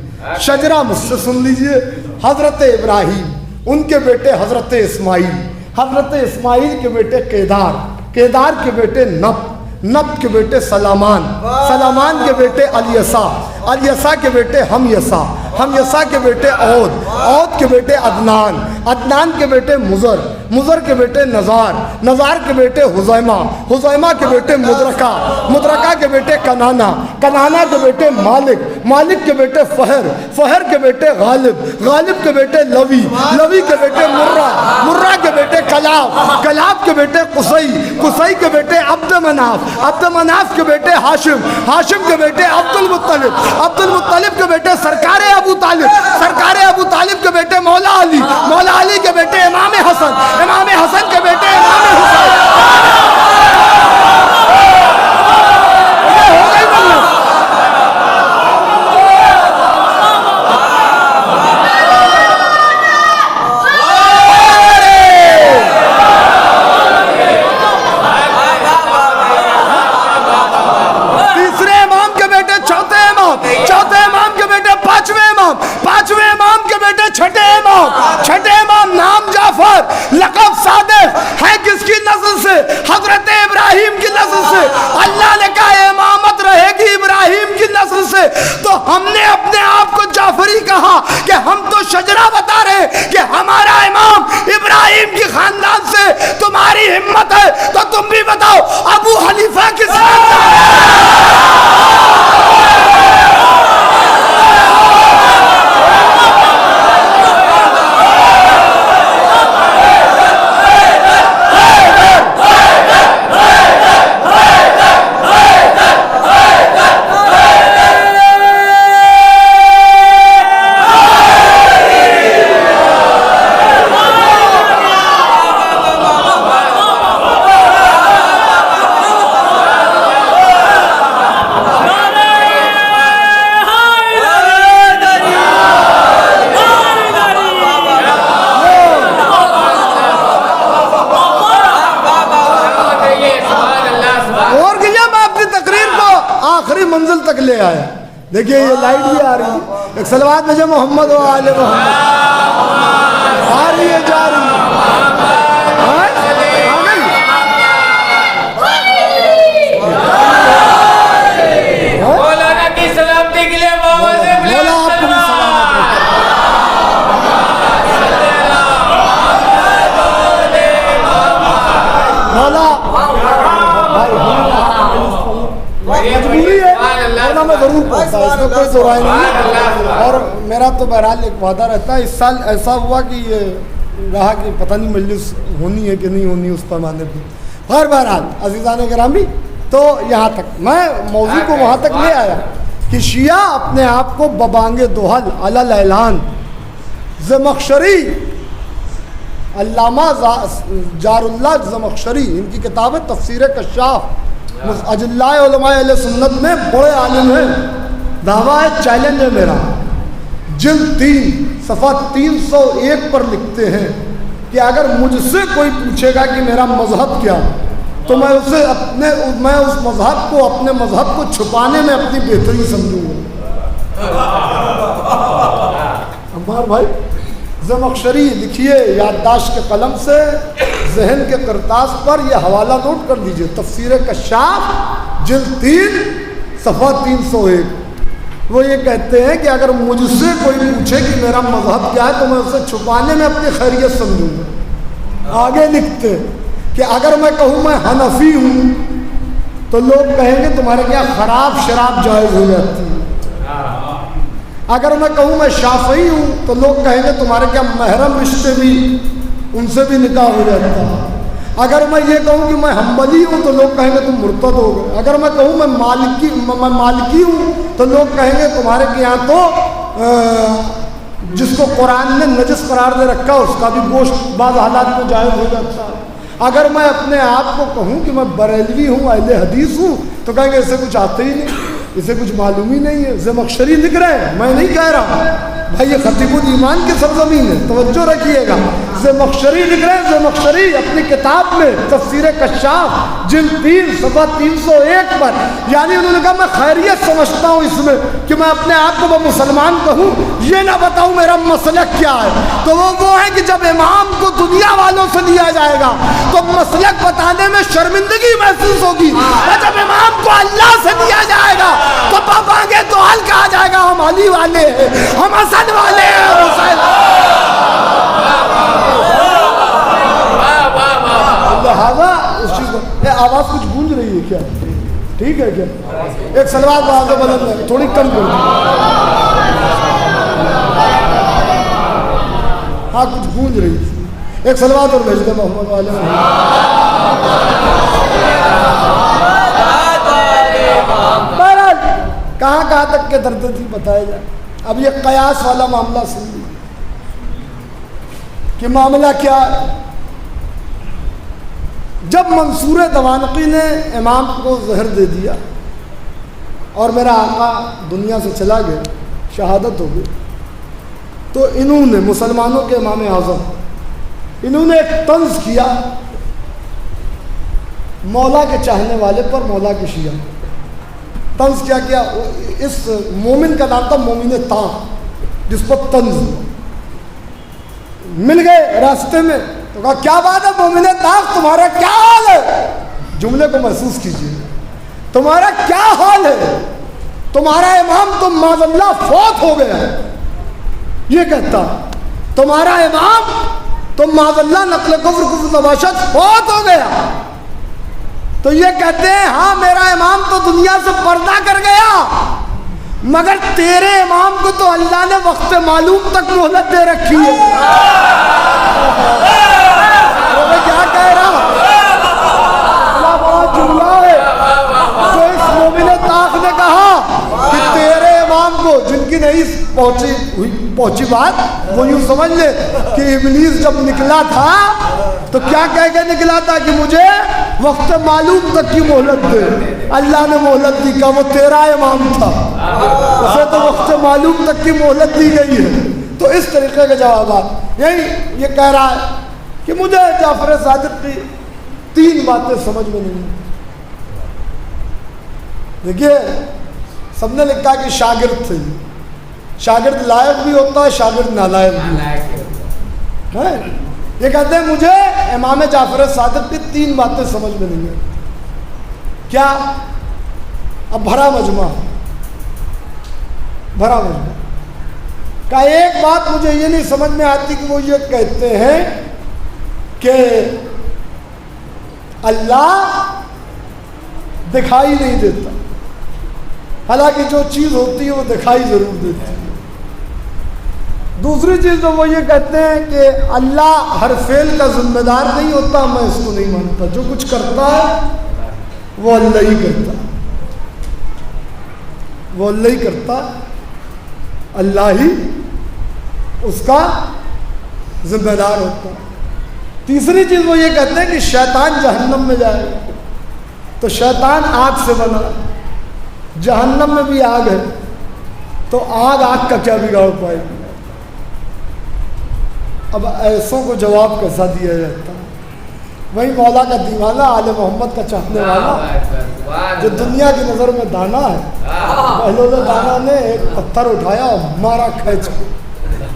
A: شجرہ مجھ سے سن لیجئے، حضرت ابراہیم، ان کے بیٹے حضرت اسماعیل، حضرت اسماعیل کے بیٹے کیدار، کیدار کے بیٹے نب، نب کے بیٹے سلامان، سلامان کے بیٹے الیسا، الیسا کے بیٹے ہمیسا، ہمیسا کے بیٹے عود، عود کے بیٹے عدنان، عدنان کے بیٹے مزر، مزر کے بیٹے نزار، نزار کے بیٹے حزیمہ، حزیمہ کے بیٹے مدرکہ، مدرکہ کے بیٹے کنانا، کنانا کے بیٹے مالک، مالک کے بیٹے فہر، فہر کے بیٹے غالب، غالب کے بیٹے لوی، لوی کے بیٹے مرہ، مرہ کے بیٹے کلاب، کلاب کے بیٹے قصی، قصی کے بیٹے عبد مناف، عبد مناف کے بیٹے ہاشم، ہاشم کے بیٹے عبد المطلب، عبد المطلب کے بیٹے سرکار ابو طالب، سرکار ابو طالب کے بیٹے مولا علی، مولا علی کے بیٹے امام حسن، امام حسن کے بیٹے امام حسین. تیسرے امام کے بیٹے چوتھے امام، چوتھے امام کے بیٹے پانچویں امام، پانچویں امام کے بیٹے چھٹے امام، چھٹے امام نام جعفر، لقب صادق ہے کس کی نسل سے؟ حضرت ابراہیم کی نسل سے. اللہ نے کہا امامت رہے گی ابراہیم کی نسل سے، تو ہم نے اپنے آپ کو جعفری کہا کہ ہم تو شجرہ بتا رہے کہ ہمارا امام ابراہیم کی خاندان سے. تمہاری ہمت ہے تو تم بھی بتاؤ ابو حنیفہ کس خاندان سے؟ آیا. دیکھیے یہ لائٹ بھی آ رہی ہے. ایک صلوات بھیجے محمد و آل محمد. آ رہی ہے جا رہی ہے.
B: مولانا کی سلامتی کے لیے
A: مولا آپ کو بھی سلامت رکھے. مولا مجبوری ہے مولا میں ضرور پڑھتا ہوں, اس میں کوئی دو رائے نہیں. اور میرا تو بہرحال ایک وعدہ رہتا ہے. اس سال ایسا ہوا کہ یہ رہا کہ پتہ نہیں مجلس ہونی ہے کہ نہیں ہونی اس پیمانے پہ. اور بہرحال عزیزان گرامی, تو یہاں تک میں موضوع کو وہاں تک لے آیا کہ شیعہ اپنے آپ کو ببانگ دوحل علی الاعلان زمخشری, علامہ جار اللہ زمخشری, ان کی کتاب ہے تفسیر کشاف, اجلاء علماء اہل سنت میں بڑے عالم ہیں. دعویٰ ہے, چیلنج ہے میرا, جلد 3 صفحہ 301 پر لکھتے ہیں کہ اگر مجھ سے کوئی پوچھے گا کہ میرا مذہب کیا, تو میں اسے اس مذہب کو, اپنے مذہب کو چھپانے میں اپنی بہتری سمجھوں گا. عمار بھائی زمخشری لکھیے یادداشت کے قلم سے, ذہن کے کرتاس پر یہ حوالہ نوٹ کر لیجئے, تفسیر کشاف جلد 3 صفحہ 301. وہ یہ کہتے ہیں کہ اگر مجھ سے کوئی پوچھے کہ میرا مذہب کیا ہے تو میں اسے چھپانے میں اپنی خیریت سمجھوں گا. آگے لکھتے کہ اگر میں کہوں میں حنفی ہوں تو لوگ کہیں گے تمہارے کیا خراب شراب جائز ہو جاتی ہے. اگر میں کہوں میں شافعی ہوں تو لوگ کہیں گے تمہارے کیا محرم رشتے بھی, ان سے بھی نکاح ہو جاتا ہے. اگر میں یہ کہوں کہ میں حنبلی ہوں تو لوگ کہیں گے تم مرتد ہو گئے. اگر میں کہوں میں مالکی ہوں تو لوگ کہیں گے تمہارے کے یہاں تو جس کو قرآن نے نجس قرار دے رکھا اس کا بھی گوشت بعض حالات میں جائز ہو جاتا ہے. اگر میں اپنے آپ کو کہوں کہ میں بریلوی ہوں, اہل حدیث ہوں, تو کہیں گے اسے کچھ آتے ہی نہیں, اسے کچھ معلوم ہی نہیں ہے. زمخشری لکھ رہے ہیں, میں نہیں کہہ رہا ہوں بھائی, یہ خطیب الایمان کی سرزمین ہے, توجہ رکھیے گا. زمخشری لکھ رہے ہیں, زمخشری اپنی کتاب میں تفسیر کشاف جلد 3 صفحہ 301 پر, یعنی انہوں نے کہا میں خیریت سمجھتا ہوں اس میں کہ میں اپنے آپ کو مسلمان کہوں, یہ نہ بتاؤں میرا مسلک کیا ہے. تو وہ ہے کہ جب امام کو دنیا والوں سے لیا جائے گا تو مسلک بتانے میں شرمندگی محسوس ہوگی, اور جب امام کو اللہ سے لیا جائے گا تو بابانگے دوحل کہا جائے گا ہم علی والے ہیں, ہم حسن والے ہیں, ہم حسین. لہٰذا اس چیز کو, یہ آواز کچھ گونج رہی ہے کیا؟ ٹھیک ہے کیا؟ ایک سلوات بازو بلند ہے, تھوڑی کم کر دیں. ہاں کچھ گونج رہی ہے. ایک سلوات اور بھیج دیں محمد والے. بہرحال کہاں تک کے درد تھی بتایا جائے. اب یہ قیاس والا معاملہ سن لیں کہ معاملہ کیا ہے. جب منصور دوانقی نے امام کو زہر دے دیا اور میرا آقا دنیا سے چلا گیا, شہادت ہو گئی, تو انہوں نے, مسلمانوں کے امام اعظم, انہوں نے ایک طنز کیا مولا کے چاہنے والے پر, مولا کے شیعہ. طنز کیا اس مومن کا نام تھا مومن تاں, جس پر طنز. مل گئے راستے میں تو کہا کیا بات ہے مومن تاں, تمہارا کیا حال ہے. جملے کو محسوس کیجیے, تمہارا کیا حال ہے, تمہارا امام تو معاذ اللہ فوت ہو گیا ہے. یہ کہتا تمہارا امام تو معاذ اللہ نقل کفر نباشت فوت ہو گیا. تو یہ کہتے ہیں ہاں میرا امام تو دنیا سے پردہ کر گیا, مگر تیرے امام کو تو اللہ نے وقت معلوم تک مہلت دے رکھی ہے. میں کیا کہہ رہا ہوں, اللہ بہت جملہ ہے جو اس مومن طاق نے کہا کہ تیرے امام کو, جن کی نہیں پہنچی بات, وہ یوں سمجھ لے کہ ابلیس جب نکلا تھا تو کیا کہہ کے نکلا تھا کہ مجھے وقت معلوم تک کی مہلت دے. اللہ نے مہلت دی, کا وہ تیرا امام تھا, اسے تو وقت معلوم تک کی مہلت دی گئی ہے. تو اس طریقے کے جوابات, یہی یہ کہہ رہا ہے کہ مجھے جعفر صادق کی 3 باتیں سمجھ میں نہیں. دیکھیے سب نے لکھا کہ شاگرد تھے. شاگرد لائق بھی ہوتا ہے, شاگرد نالائق بھی ہے. یہ کہتے ہیں مجھے امام جعفر صادق کی 3 باتیں سمجھ میں نہیں آتی. کیا؟ اب بھرا مجمع کا ایک بات مجھے یہ نہیں سمجھ میں آتی کہ وہ یہ کہتے ہیں کہ اللہ دکھائی نہیں دیتا, حالانکہ جو چیز ہوتی ہے وہ دکھائی ضرور دیتی ہے. دوسری چیز جو وہ یہ کہتے ہیں کہ اللہ ہر فعل کا ذمہ دار نہیں ہوتا. میں اس کو نہیں مانتا. جو کچھ کرتا ہے وہ اللہ ہی کرتا, وہ اللہ ہی کرتا, اللہ ہی اس کا ذمہ دار ہوتا. تیسری چیز وہ یہ کہتے ہیں کہ شیطان جہنم میں جائے گا تو شیطان آگ سے بنا, جہنم میں بھی آگ ہے تو آگ کا کیا بگاڑ پائے گی. اب ایسوں کو جواب کیسا دیا جاتا ہے؟ وہی مولا کا دیوانہ, آل محمد کا چاہنے والا, جو دنیا کی نظر میں دانا ہے, بہلول دانا نے ایک پتھر اٹھایا اور مارا کھینچ کے,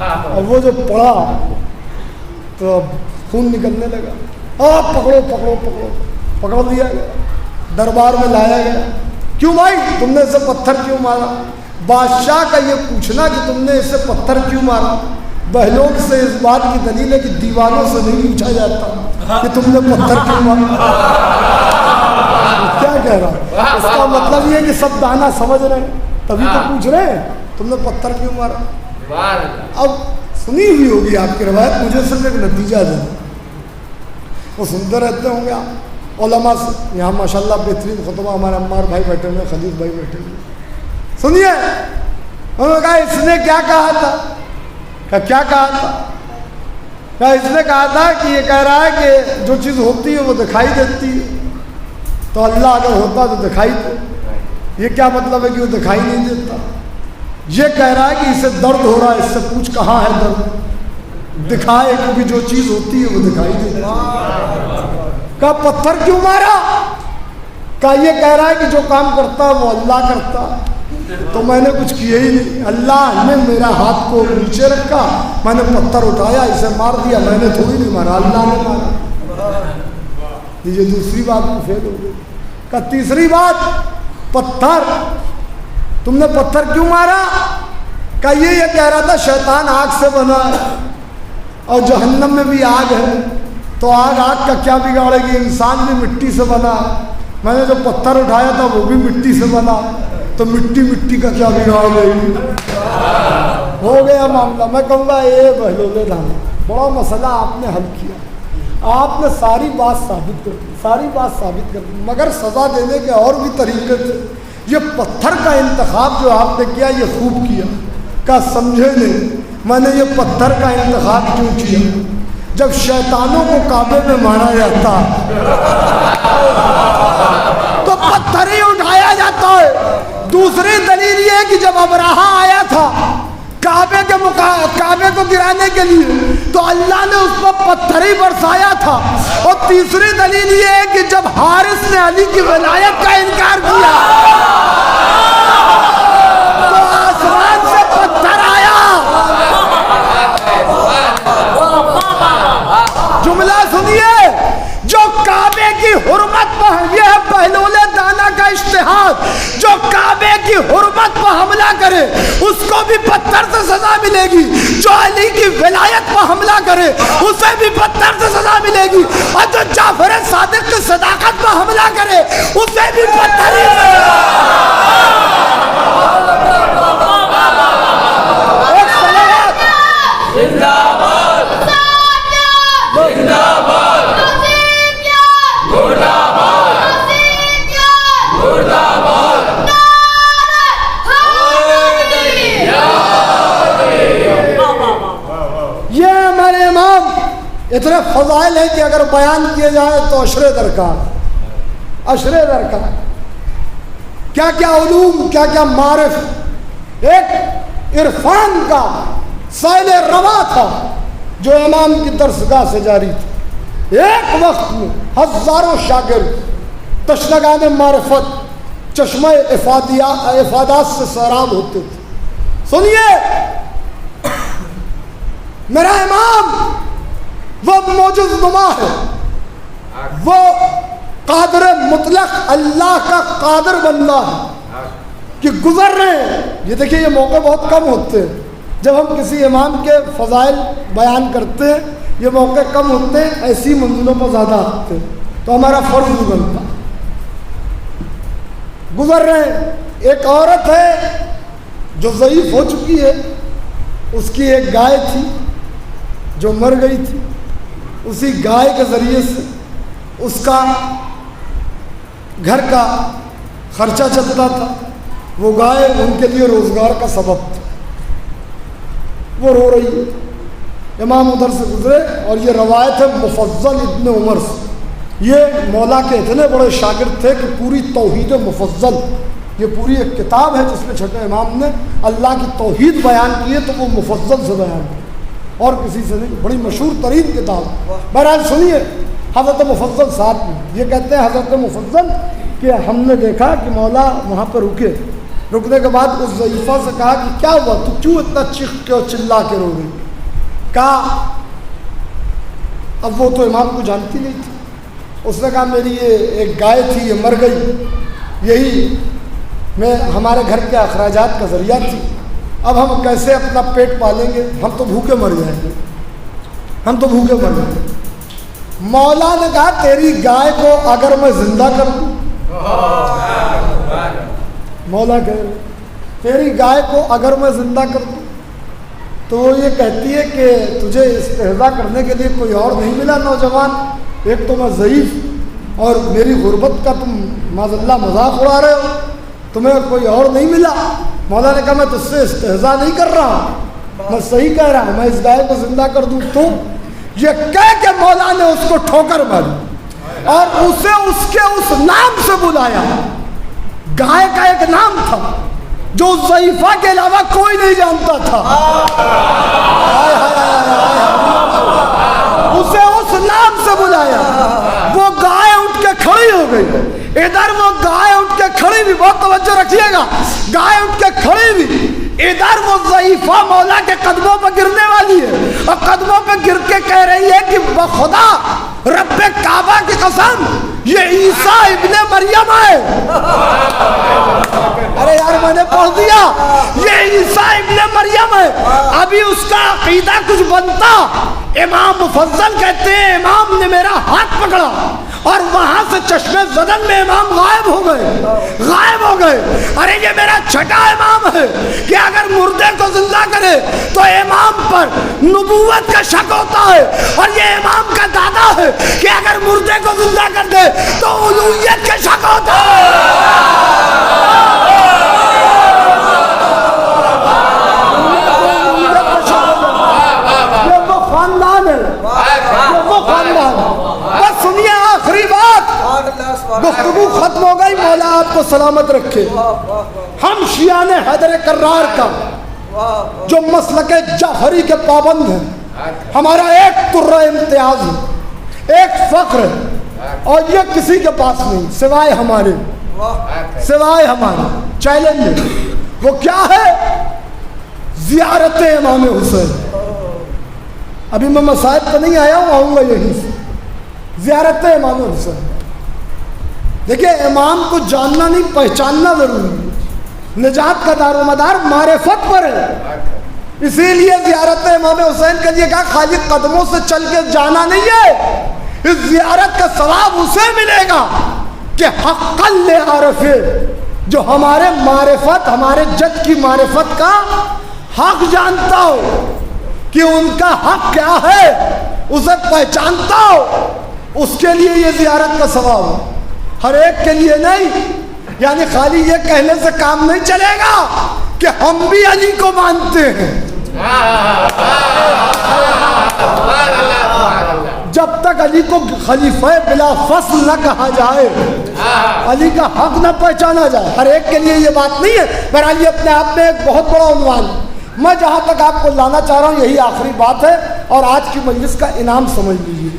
A: اور وہ جو پڑا تو خون نکلنے لگا. پکڑو پکڑو پکڑو, پکڑ لیا گیا, دربار میں لایا گیا. کیوں بھائی تم نے اسے پتھر کیوں مارا؟ بادشاہ کا یہ پوچھنا کہ تم نے اسے پتھر کیوں مارا, بہلول سے اس بات کی دلیل ہے کہ دیوانوں سے نہیں پوچھا جاتا کہ تم نے پتھر کیوں مارا. کیا کہہ رہا ہے؟ اس کا مطلب یہ ہے کہ سب دانا سمجھ رہے ہیں, تبھی تو پوچھ رہے ہیں تم نے پتھر کیوں مارا. اب سنی ہوئی ہوگی آپ کی روایت, مجھے صرف ایک نتیجہ دیں, وہ سنتے رہتے ہوں گے آپ علماء سے. یہاں ماشاءاللہ بہترین خطبہ ہمارے عمار بھائی بیٹھے ہوئے, خلیل بھائی بیٹھے ہوئے. سنیے, انہوں نے کہا اس نے کیا کہا تھا. کیا کہا تھا؟ اس نے کہا تھا کہ یہ کہہ رہا ہے کہ جو چیز ہوتی ہے وہ دکھائی دیتی ہے, تو اللہ اگر ہوتا تو دکھائی دے. یہ کیا مطلب ہے کہ وہ دکھائی نہیں دیتا؟ یہ کہہ رہا ہے کہ اسے درد ہو رہا ہے, اس سے پوچھ کہاں ہے درد, دکھائے, کیونکہ جو چیز ہوتی ہے وہ دکھائی دیتی ہے. کہا پتھر کیوں مارا؟ کہا یہ کہہ رہا ہے کہ جو کام کرتا ہے وہ اللہ کرتا ہے, تو میں نے کچھ کیا ہی نہیں. اللہ نے میرا ہاتھ کو نیچے رکھا, میں نے پتھر اٹھایا, اسے مار دیا. میں نے تھوڑی نہیں مارا, اللہ نے مارا. یہ دوسری بات میں فیل ہو گئی. کہ تیسری بات, پتھر, تم نے پتھر کیوں مارا؟ کہ یہ کہہ رہا تھا شیطان آگ سے بنا ہے اور جہنم میں بھی آگ ہے, تو آگ کا کیا بگاڑے گی, انسان بھی مٹی سے بنا ہے. میں نے جو پتھر اٹھایا تھا وہ بھی مٹی سے بنا, تو مٹی کا کیا بگاڑ لے گی. ہو گیا معاملہ. میں کہوں گا اے بہلول دانا, بڑا مسئلہ آپ نے حل کیا, آپ نے ساری بات ثابت کر دی, مگر سزا دینے کے اور بھی طریقے تھے. یہ پتھر کا انتخاب جو آپ نے کیا یہ خوب کیا. کا سمجھے نہیں, میں نے یہ پتھر کا انتخاب کیوں کیا؟ جب شیطانوں کو کعبے میں مارا جاتا تو پتھر ہی اٹھایا جاتا ہے. دوسری دلیل یہ ہے کہ جب ابراہا آیا تھا کعبے کو گرانے کے لیے تو اللہ نے اس پر پتھر ہی برسایا تھا. اور تیسری دلیل یہ ہے کہ جب حارث نے علی کی ولایت کا انکار کیا تو آسمان سے پتھر آیا. جملہ سنیے, جو کعبے کی حرمت پر, یہ ہے بہلول دانا کا اجتہاد, جو کعبے کی حرمت پر حملہ کرے اس کو بھی پتھر سے سزا ملے گی, جو علی کی ولایت پر حملہ کرے اسے بھی پتھر سے سزا ملے گی, اور جو جعفر صادق کی صداقت پر حملہ کرے اسے بھی پتھر ہی سے. اتنے فضائل ہیں کہ اگر بیان کیے جائے تو عشرے درکار. کیا کیا علوم, کیا کیا معرف. ایک عرفان کا سیل رواں تھا جو امام کی درسگاہ سے جاری تھا. ایک وقت میں ہزاروں شاگرد تشنگان معرفت چشمہ افادات سے سیراب ہوتے تھے. سنیے میرا امام وہ معجز نما ہے, وہ قادر مطلق اللہ کا قادر بندہ ہے کہ گزر رہے ہیں. یہ دیکھیے یہ موقع بہت کم ہوتے ہیں جب ہم کسی امام کے فضائل بیان کرتے ہیں, یہ موقع کم ہوتے ہیں, ایسی منزلوں پر زیادہ آتے ہیں, تو ہمارا فرض نہیں بنتا. گزر رہے ہیں, ایک عورت ہے جو ضعیف ہو چکی ہے, اس کی ایک گائے تھی جو مر گئی تھی, اسی گائے کے ذریعے سے اس کا گھر کا خرچہ چلتا تھا. وہ گائے ان کے لیے روزگار کا سبب تھی. وہ رو رہی ہے, امام ادھر سے گزرے, اور یہ روایت ہے مفضل ابن عمر سے. یہ مولا کے اتنے بڑے شاگرد تھے کہ پوری توحید مفضل, یہ پوری ایک کتاب ہے جس میں چھٹے امام نے اللہ کی توحید بیان کی ہے, تو وہ مفضل سے بیان کی, اور کسی سے نہیں. بڑی مشہور ترین کتاب. بہرحال سنیے حضرت مفضل ساتھ میں یہ کہتے ہیں, حضرت مفضل کہ ہم نے دیکھا کہ مولا وہاں پہ رکے. رکنے کے بعد اس ضعیفہ سے کہا کہ کیا ہوا, تو کیوں اتنا چیخ کے اور چلا کے رو گئی؟ کہا, اب وہ تو امام کو جانتی نہیں تھی. اس نے کہا میری یہ ایک گائے تھی, یہ مر گئی, یہی میں ہمارے گھر کے اخراجات کا ذریعہ تھی. اب ہم کیسے اپنا پیٹ پالیں گے, ہم تو بھوکے مر جائیں گے, ہم تو بھوکے مر جائیں گے. مولا نے کہا تیری گائے کو اگر میں زندہ کر دوں, مولا کہہ رہے تیری گائے کو اگر میں زندہ کر دوں, تو وہ یہ کہتی ہے کہ تجھے استہزاء کرنے کے لیے کوئی اور نہیں ملا نوجوان, ایک تو میں ضعیف اور میری غربت کا تم معاذ اللہ مذاق اڑا رہے ہو, تمہیں کوئی اور نہیں ملا. مولا نے کہا میں تجھ سے استہزاء نہیں کر رہا ہوں, میں صحیح کہہ رہا ہوں, میں اس گائے کو زندہ کر دوں. تو یہ کہہ کے مولا نے اس کو ٹھوکر ماری اور اسے اس کے اس نام سے بلایا. گائے کا ایک نام تھا جو ضعیفہ کے علاوہ کوئی نہیں جانتا تھا. اسے اس نام سے بلایا. وہ گائے اٹھ کے کھڑی ہو گئی. ادھر وہ گائے اٹھ کے کھڑی بھی, بہت توجہ رکھیے گا, گائے اٹھ کے کھڑی بھی. ادھر وہ ضعیفہ مولا کے قدموں پہ گرنے والی ہے, اور قدموں پہ گر کے کہہ رہی ہے کہ بخدا رب کعبہ کی قسم یہ عیسیٰ ابن مریم ہے. ارے یار میں نے پڑھ دیا, یہ عیسیٰ ابن مریم ہے. ابھی اس کا عقیدہ کچھ بنتا. امام مفضل کہتے ہیں امام نے میرا ہاتھ پکڑا اور وہاں سے چشمے زدن میں امام غائب ہو گئے, غائب ہو گئے. ارے یہ میرا چھٹا امام ہے کہ اگر مردے کو زندہ کرے تو امام پر نبوت کا شک ہوتا ہے, اور یہ امام کا دادا ہے کہ اگر مردے کو زندہ کر دے تو الوہیت کا شک ہوتا ہے. یہ وہ خاندان ہے, یہ وہ خاندان ہے. بس سنیے آخری بات, گفتگو ختم ہو گئی, مولا آپ کو سلامت رکھے. ہم شیعان حیدر کرار کا جو مسلک جعفری کے پابند ہیں, ہمارا ایک ترہ امتیاز ہے, ایک فخر ہے, اور یہ کسی کے پاس نہیں سوائے ہمارے, سوائے ہمارے. چیلنج وہ کیا ہے؟ زیارت امام حسین. ابھی میں مسائل پہ نہیں آیا ہوں, آؤں گا یہیں سے. زیارت امام حسین. دیکھیے امام کو جاننا نہیں پہچاننا ضروری ہے. نجات کا دار و مدار معرفت پر ہے, اسی لیے زیارت امام حسین کے لیے کہا خالی قدموں سے چل کے جانا نہیں ہے, اس زیارت کا ثواب اسے ملے گا کہ حقاً عارف جو ہمارے معرفت, ہمارے جد کی معرفت کا حق جانتا ہو کہ ان کا حق کیا ہے, اسے پہچانتا ہو, اس کے لیے یہ زیارت کا ثواب ہے. ہر ایک کے لیے نہیں. یعنی خالی یہ کہنے سے کام نہیں چلے گا کہ ہم بھی علی کو مانتے ہیں. جب تک علی کو خلیفہ بلا فصل نہ کہا جائے, علی کا حق نہ پہچانا جائے, ہر ایک کے لیے یہ بات نہیں ہے. بہرحال یہ اپنے آپ میں ایک بہت بڑا عنوان. میں جہاں تک آپ کو لانا چاہ رہا ہوں یہی آخری بات ہے, اور آج کی مجلس کا انعام سمجھ لیجیے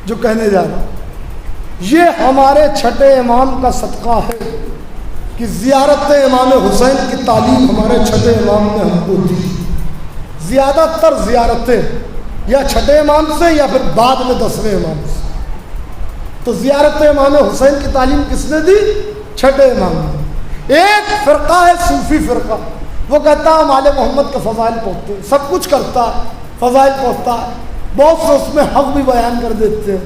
A: جو کہنے جا رہا ہوں. یہ ہمارے چھٹے امام کا صدقہ ہے کہ زیارت امام حسین کی تعلیم ہمارے چھٹے امام نے ہم کو دی. زیادہ تر زیارتیں یا چھٹے امام سے یا پھر بعد میں 10ویں امام سے. تو زیارت امام حسین کی تعلیم کس نے دی؟ چھٹے امام نے. ایک فرقہ ہے صوفی فرقہ، وہ کہتا ہے ہم آل محمد کے فضائل پہنچتے ہیں، سب کچھ کرتا ہے، فضائل پہنچتا ہے، بہت سے اس میں حق بھی بیان کر دیتے ہیں،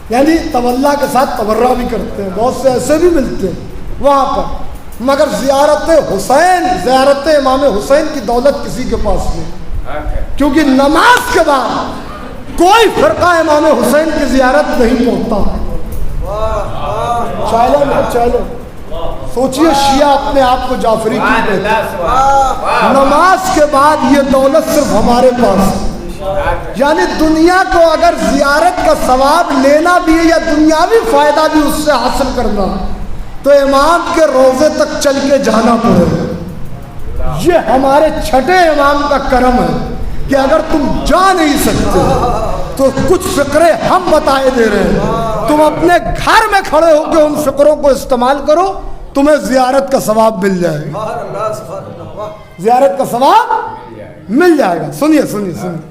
A: یعنی تولا کے ساتھ تبرہ بھی کرتے ہیں، بہت سے ایسے بھی ملتے ہیں وہاں پر. مگر زیارت حسین، زیارت امام حسین کی دولت کسی کے پاس نہیں، کیونکہ نماز کے بعد کوئی فرقہ امام حسین کی زیارت نہیں پہنچتا. چلو سوچئے شیعہ اپنے آپ کو جعفری کیوں کہتے ہیں؟ نماز کے بعد یہ دولت صرف ہمارے پاس ہے. یعنی دنیا کو اگر زیارت کا ثواب لینا بھی ہے یا دنیاوی فائدہ بھی اس سے حاصل کرنا تو امام کے روضے تک چل کے جانا پڑے گا. یہ ہمارے چھٹے امام کا کرم ہے کہ اگر تم جا نہیں سکتے تو کچھ فقرے ہم بتائے دے رہے ہیں، تم اپنے گھر میں کھڑے ہو کے ان فقروں کو استعمال کرو، تمہیں زیارت کا ثواب مل جائے گا. زیارت کا ثواب مل جائے گا. سنیے سنیے سنیے،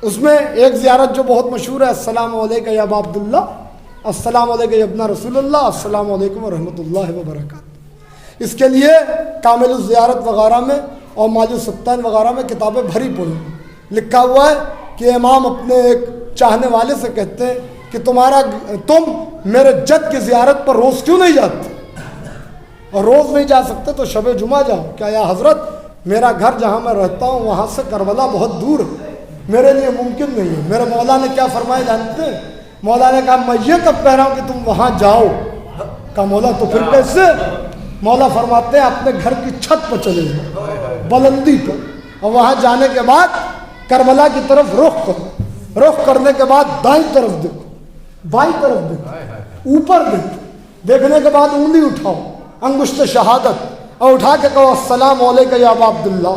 A: اس میں ایک زیارت جو بہت مشہور ہے، السلام علیکم یا ابا عبداللہ، السلام علیکم یا ابن رسول اللہ، السلام علیکم ورحمۃ اللہ وبرکاتہ. اس کے لیے کامل الزیارت وغیرہ میں اور مالی السبطین وغیرہ میں کتابیں بھری پڑی. لکھا ہوا ہے کہ امام اپنے ایک چاہنے والے سے کہتے ہیں کہ تم میرے جد کی زیارت پر روز کیوں نہیں جاتے؟ اور روز نہیں جا سکتے تو شب جمعہ جاؤ. کیا یا حضرت، میرا گھر جہاں میں رہتا ہوں وہاں سے کربلا بہت دور ہے، میرے لیے ممکن نہیں ہے. میرے مولا نے کیا فرمایا جانتے ہیں؟ مولا نے کہا میں یہ کب کہہ رہا ہوں کہ تم وہاں جاؤ. کہا مولا تو پھر کیسے؟ مولا فرماتے ہیں اپنے گھر کی چھت پر چلے جاؤ، بلندی پر، اور وہاں جانے کے بعد کربلا کی طرف رخ کرو. رخ کرنے کے بعد دائیں طرف دیکھو، بائیں طرف دیکھو، اوپر دیکھو. دیکھنے کے بعد انگلی اٹھاؤ، انگشت شہادت، اور اٹھا کے کہو السلام علیکم یا ابا عبداللہ،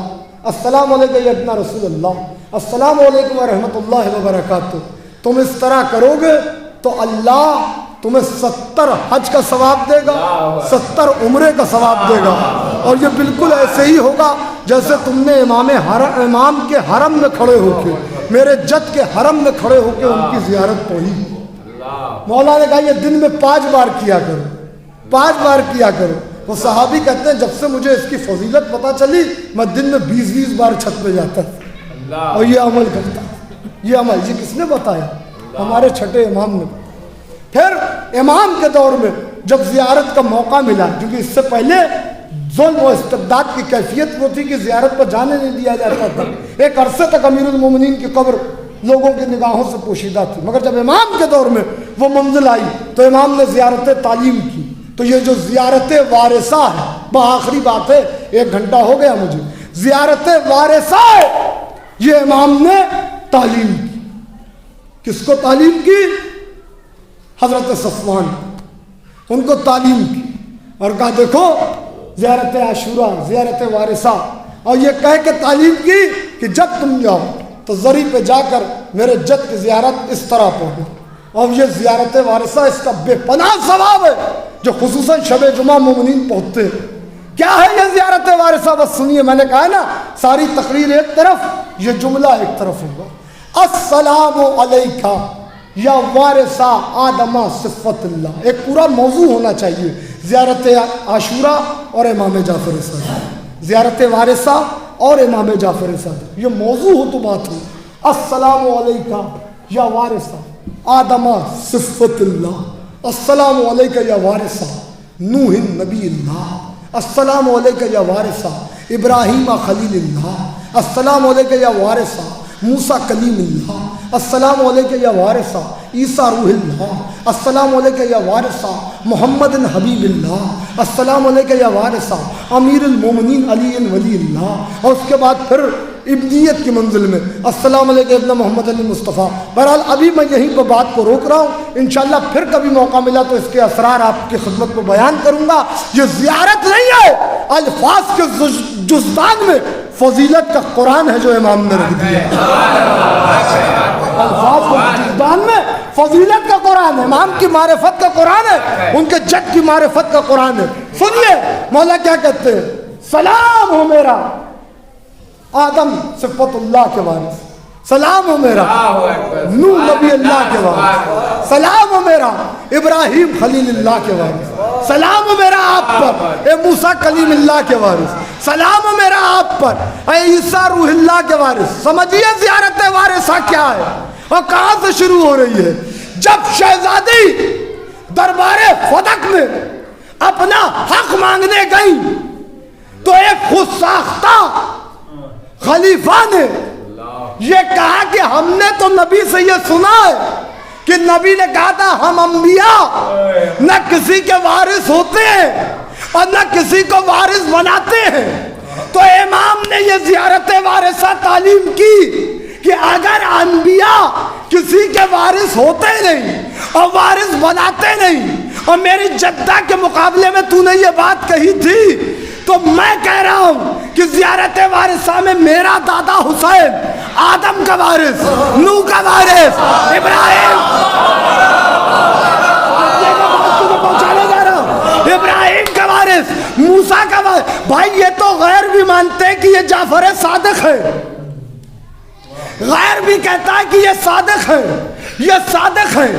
A: السلام علیکم یا ابن رسول اللہ، السلام علیکم ورحمۃ اللہ وبرکاتہ. تم اس طرح کرو گے تو اللہ تمہیں 70 حج کا ثواب دے گا، 70 عمرے کا ثواب دے گا. اور یہ بالکل ایسے ہی ہوگا جیسے تم نے امام کے حرم میں کھڑے ہو کے، میرے جد کے حرم میں کھڑے ہو کے ان کی زیارت پڑھی. مولا نے کہا یہ دن میں 5 بار کیا کرو، 5 بار کیا کرو. وہ صحابی کہتے ہیں جب سے مجھے اس کی فضیلت پتہ چلی میں دن میں 20 بار چھت پہ جاتا تھا اور یہ عمل کرتا. یہ عمل یہ کس نے بتایا؟ ہمارے چھٹے امام نے. پھر امام کے دور میں جب زیارت کا موقع ملا، کیونکہ اس سے پہلے ظلم و استبداد کی کیفیت وہ تھی کہ زیارت پر جانے نہیں دیا جاتا تھا. ایک عرصے تک امیر المومنین کی قبر لوگوں کی نگاہوں سے پوشیدہ تھی. مگر جب امام کے دور میں وہ منزل آئی تو امام نے زیارت تعلیم کی. تو یہ جو زیارت وارثہ ہے، بآخری بات ہے، 1 گھنٹہ ہو گیا مجھے، زیارت وارثہ ہے، یہ امام نے تعلیم کی. کس کو تعلیم کی؟ حضرت صفوان، ان کو تعلیم کی اور کہا دیکھو زیارت عاشورہ، زیارت وارثہ، اور یہ کہہ کے تعلیم کی کہ جب تم جاؤ تو زری پہ جا کر میرے جد کی زیارت اس طرح پڑھو. اور یہ زیارت وارثہ، اس کا بے پناہ ثواب ہے جو خصوصاً شب جمعہ مومنین پہنچتے ہیں. کیا ہے یہ زیارت وارثہ؟ بس سنیے، میں نے کہا نا ساری تقریر ایک طرف، یہ جملہ ایک طرف ہوگا. السلام علیکہ یا وارثہ آدم صفت اللہ. ایک پورا موضوع ہونا چاہیے، زیارت عاشورہ اور امام جعفر صادق، زیارت وارثہ اور امام جعفر صادق. یہ موضوع ہو تو بات ہو. السلام علیکہ یا وارثہ آدم صفت اللہ، السلام علیکہ یا وارثہ نوح نبی اللہ، السلام علیکہ یا وارثہ ابراہیم خلیل اللہ، السلام علیکہ یا وارثہ موسیٰ کلیم اللہ، السلام علیکہ یا وارثہ عیسیٰ روح اللہ، السلام علیکہ یا وارثہ محمد حبیب اللہ، السلام علیکہ یا وارثہ امیر المومنین علی ولی اللہ. اور اس کے بعد پھر ابنیت کی منزل میں السلام علیکہ ابن محمد علی مصطفیٰ. بہرحال ابھی میں یہیں پہ بات کو روک رہا ہوں، انشاءاللہ پھر کبھی موقع ملا تو اس کے اسرار آپ کی خدمت میں بیان کروں گا. یہ زیارت نہیں ہے، الفاظ کے جزدان میں فضیلت کا قرآن ہے جو امام نے رکھ دیا. الفاظ کے جزدان میں فضیلت کا قرآن ہے، امام کی معرفت کا قرآن ہے، ان کے جد کی معرفت کا قرآن ہے۔ سنیے مولا کیا کہتے ہیں، سلام ہو میرا آدم صفت اللہ کے وارث، سلام ہو میرا نوح نبی اللہ کے وارث، سلام ہو میرا ابراہیم خلیل اللہ کے وارث، سلام ہو میرا آپ پر اے موسیٰ کلیم اللہ کے وارث، سلام ہو میرا آپ پر اے عیسیٰ روح اللہ کے وارث۔ سمجھیے زیارت وارثہ کیا ہے اور کہاں سے شروع ہو رہی ہے؟ جب شہزادی دربار فدق میں اپنا حق مانگنے گئی تو ایک خود ساختہ خلیفہ نے یہ کہا کہ ہم نے تو نبی سے یہ سنا ہے کہ نبی نے کہا تھا ہم انبیاء نہ کسی کے وارث ہوتے ہیں اور نہ کسی کو وارث بناتے ہیں۔ تو امام نے یہ زیارت وارثہ تعلیم کی کہ اگر انبیاء کسی کے وارث ہوتے نہیں اور وارث بناتے نہیں، اور میری جدہ کے مقابلے میں تو نے یہ بات کہی تھی، تو میں کہہ رہا ہوں کہ زیارت وارثہ میں میرا دادا حسین آدم کا وارث، نوح کا وارث، ابراہیم ابراہیم کا وارث، موسیٰ کا وارث۔ بھائی یہ تو غیر بھی مانتے ہیں کہ یہ جعفر صادق ہے، غیر بھی کہتا ہے کہ یہ صادق ہے، یہ صادق ہے،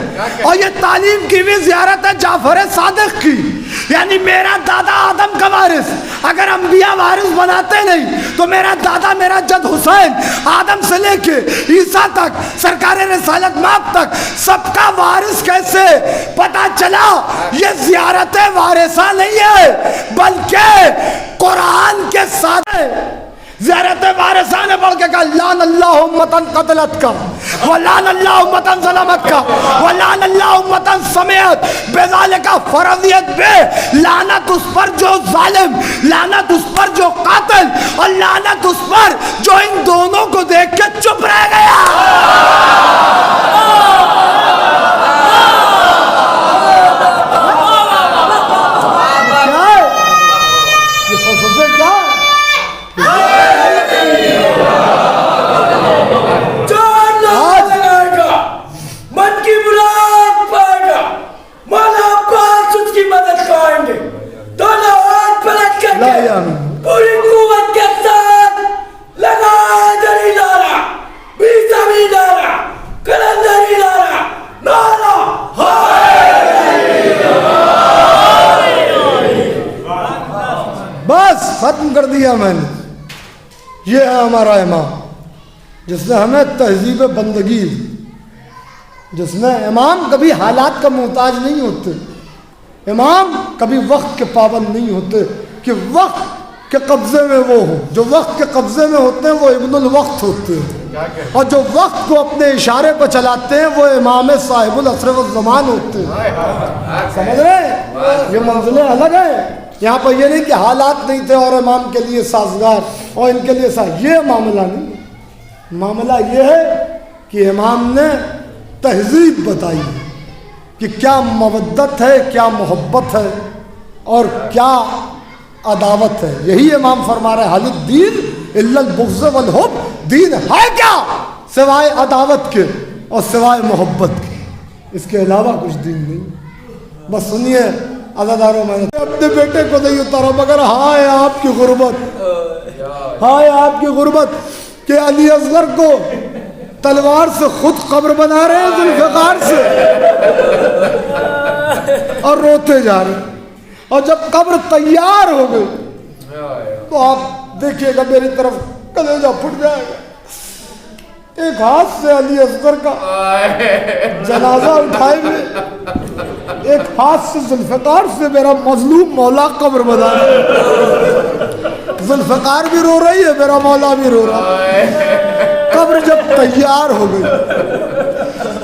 A: اور یہ تعلیم کی بھی زیارت ہے جعفر صادق کی، یعنی میرا دادا آدم کا وارث۔ اگر انبیاء وارث بناتے نہیں تو میرا دادا، میرا جد حسین آدم سے لے کے عیسیٰ تک، سرکار رسالت مآب تک سب کا وارث کیسے پتا چلا؟ یہ زیارت وارثہ نہیں ہے بلکہ قرآن کے ساتھ زیارت وارثہ نے پڑھ کے کہا لعن اللہ امتن قتلت کا ولعن اللہ امتن ظلمت کا ولعن اللہ امتن سمعت بذالک فرضیت بے، لعنت اس پر جو ظالم، لعنت اس پر جو قاتل، اور لعنت اس پر جو ان دونوں کو دیکھ کے چپ رہ گیا۔ کیا ہے یہ فلسفے؟ کیا ہے؟
C: من کی مراد پائے گا، مولا عباس اس کی مدد کریں گے، دونوں ہاتھ پلٹ کر کے پوری قوت کے ساتھ لگا جری نعرہ، بیسویں نعرہ، کلندری نعرہ، نعرہ
A: بس ختم کر دیا میں نے۔ یہ ہے ہمارا امام جس نے ہمیں تہذیب بندگی دی، جس نے، امام کبھی حالات کا محتاج نہیں ہوتے، امام کبھی وقت کے پابند نہیں ہوتے کہ وقت کے قبضے میں وہ ہو، جو وقت کے قبضے میں ہوتے ہیں وہ ابن الوقت ہوتے ہیں، اور جو وقت کو اپنے اشارے پر چلاتے ہیں وہ امام صاحب العصر والزمان ہوتے ہیں۔ سمجھ رہے ہیں؟ یہ منزلیں الگ ہیں۔ یہاں پر یہ نہیں کہ حالات نہیں تھے اور امام کے لیے سازگار اور ان کے لیے یہ معاملہ نہیں۔ معاملہ یہ ہے کہ امام نے تہذیب بتائی کہ کیا مودت ہے، کیا محبت ہے اور کیا عداوت ہے۔ یہی امام فرما رہے حل الدین الا البغض والحب، دین ہے کیا سوائے عداوت کے اور سوائے محبت کے، اس کے علاوہ کچھ دین نہیں۔ بس سنیے عزاداروں، میں نے اپنے بیٹے کو نہیں اتارا مگر ہائے آپ کی غربت، ہائے آپ کی غربت کہ علی اصغر کو تلوار سے خود قبر بنا رہے ہیں ذوالفقار سے اور روتے جا رہے ہیں، اور جب قبر تیار ہو گئی تو آپ دیکھیے گا میری طرف کلیجہ پھٹ جائے گا۔ ایک ہاتھ سے علی اصغر کا جنازہ اٹھائے ہوئے، ایک ہاتھ سے ذوالفقار سے میرا مظلوم مولا قبر بنا رہا ہے۔ ذوالفقار بھی رو رہی ہے، میرا مولا بھی رو رہا ہے۔ قبر جب تیار ہو گئی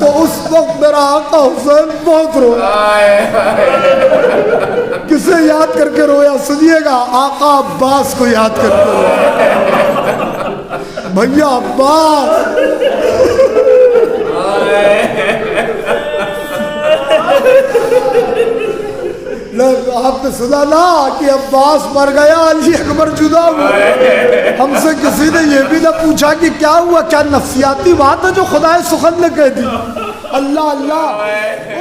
A: تو اس وقت میرا آقا حسین بہت رویا۔ کسے یاد کر کے رویا؟ سنیے گا، آقا عباس کو یاد کر کے رویا۔ بھیا عباس، آپ نے سنا نا کہ عباس مر گیا، علی اکبر جدا ہوا۔ ہم سے کسی نے یہ بھی نہ پوچھا کہ کیا ہوا، کیا نفسیاتی بات ہے جو خدا سخن نے کہہ دی؟ اللہ اللہ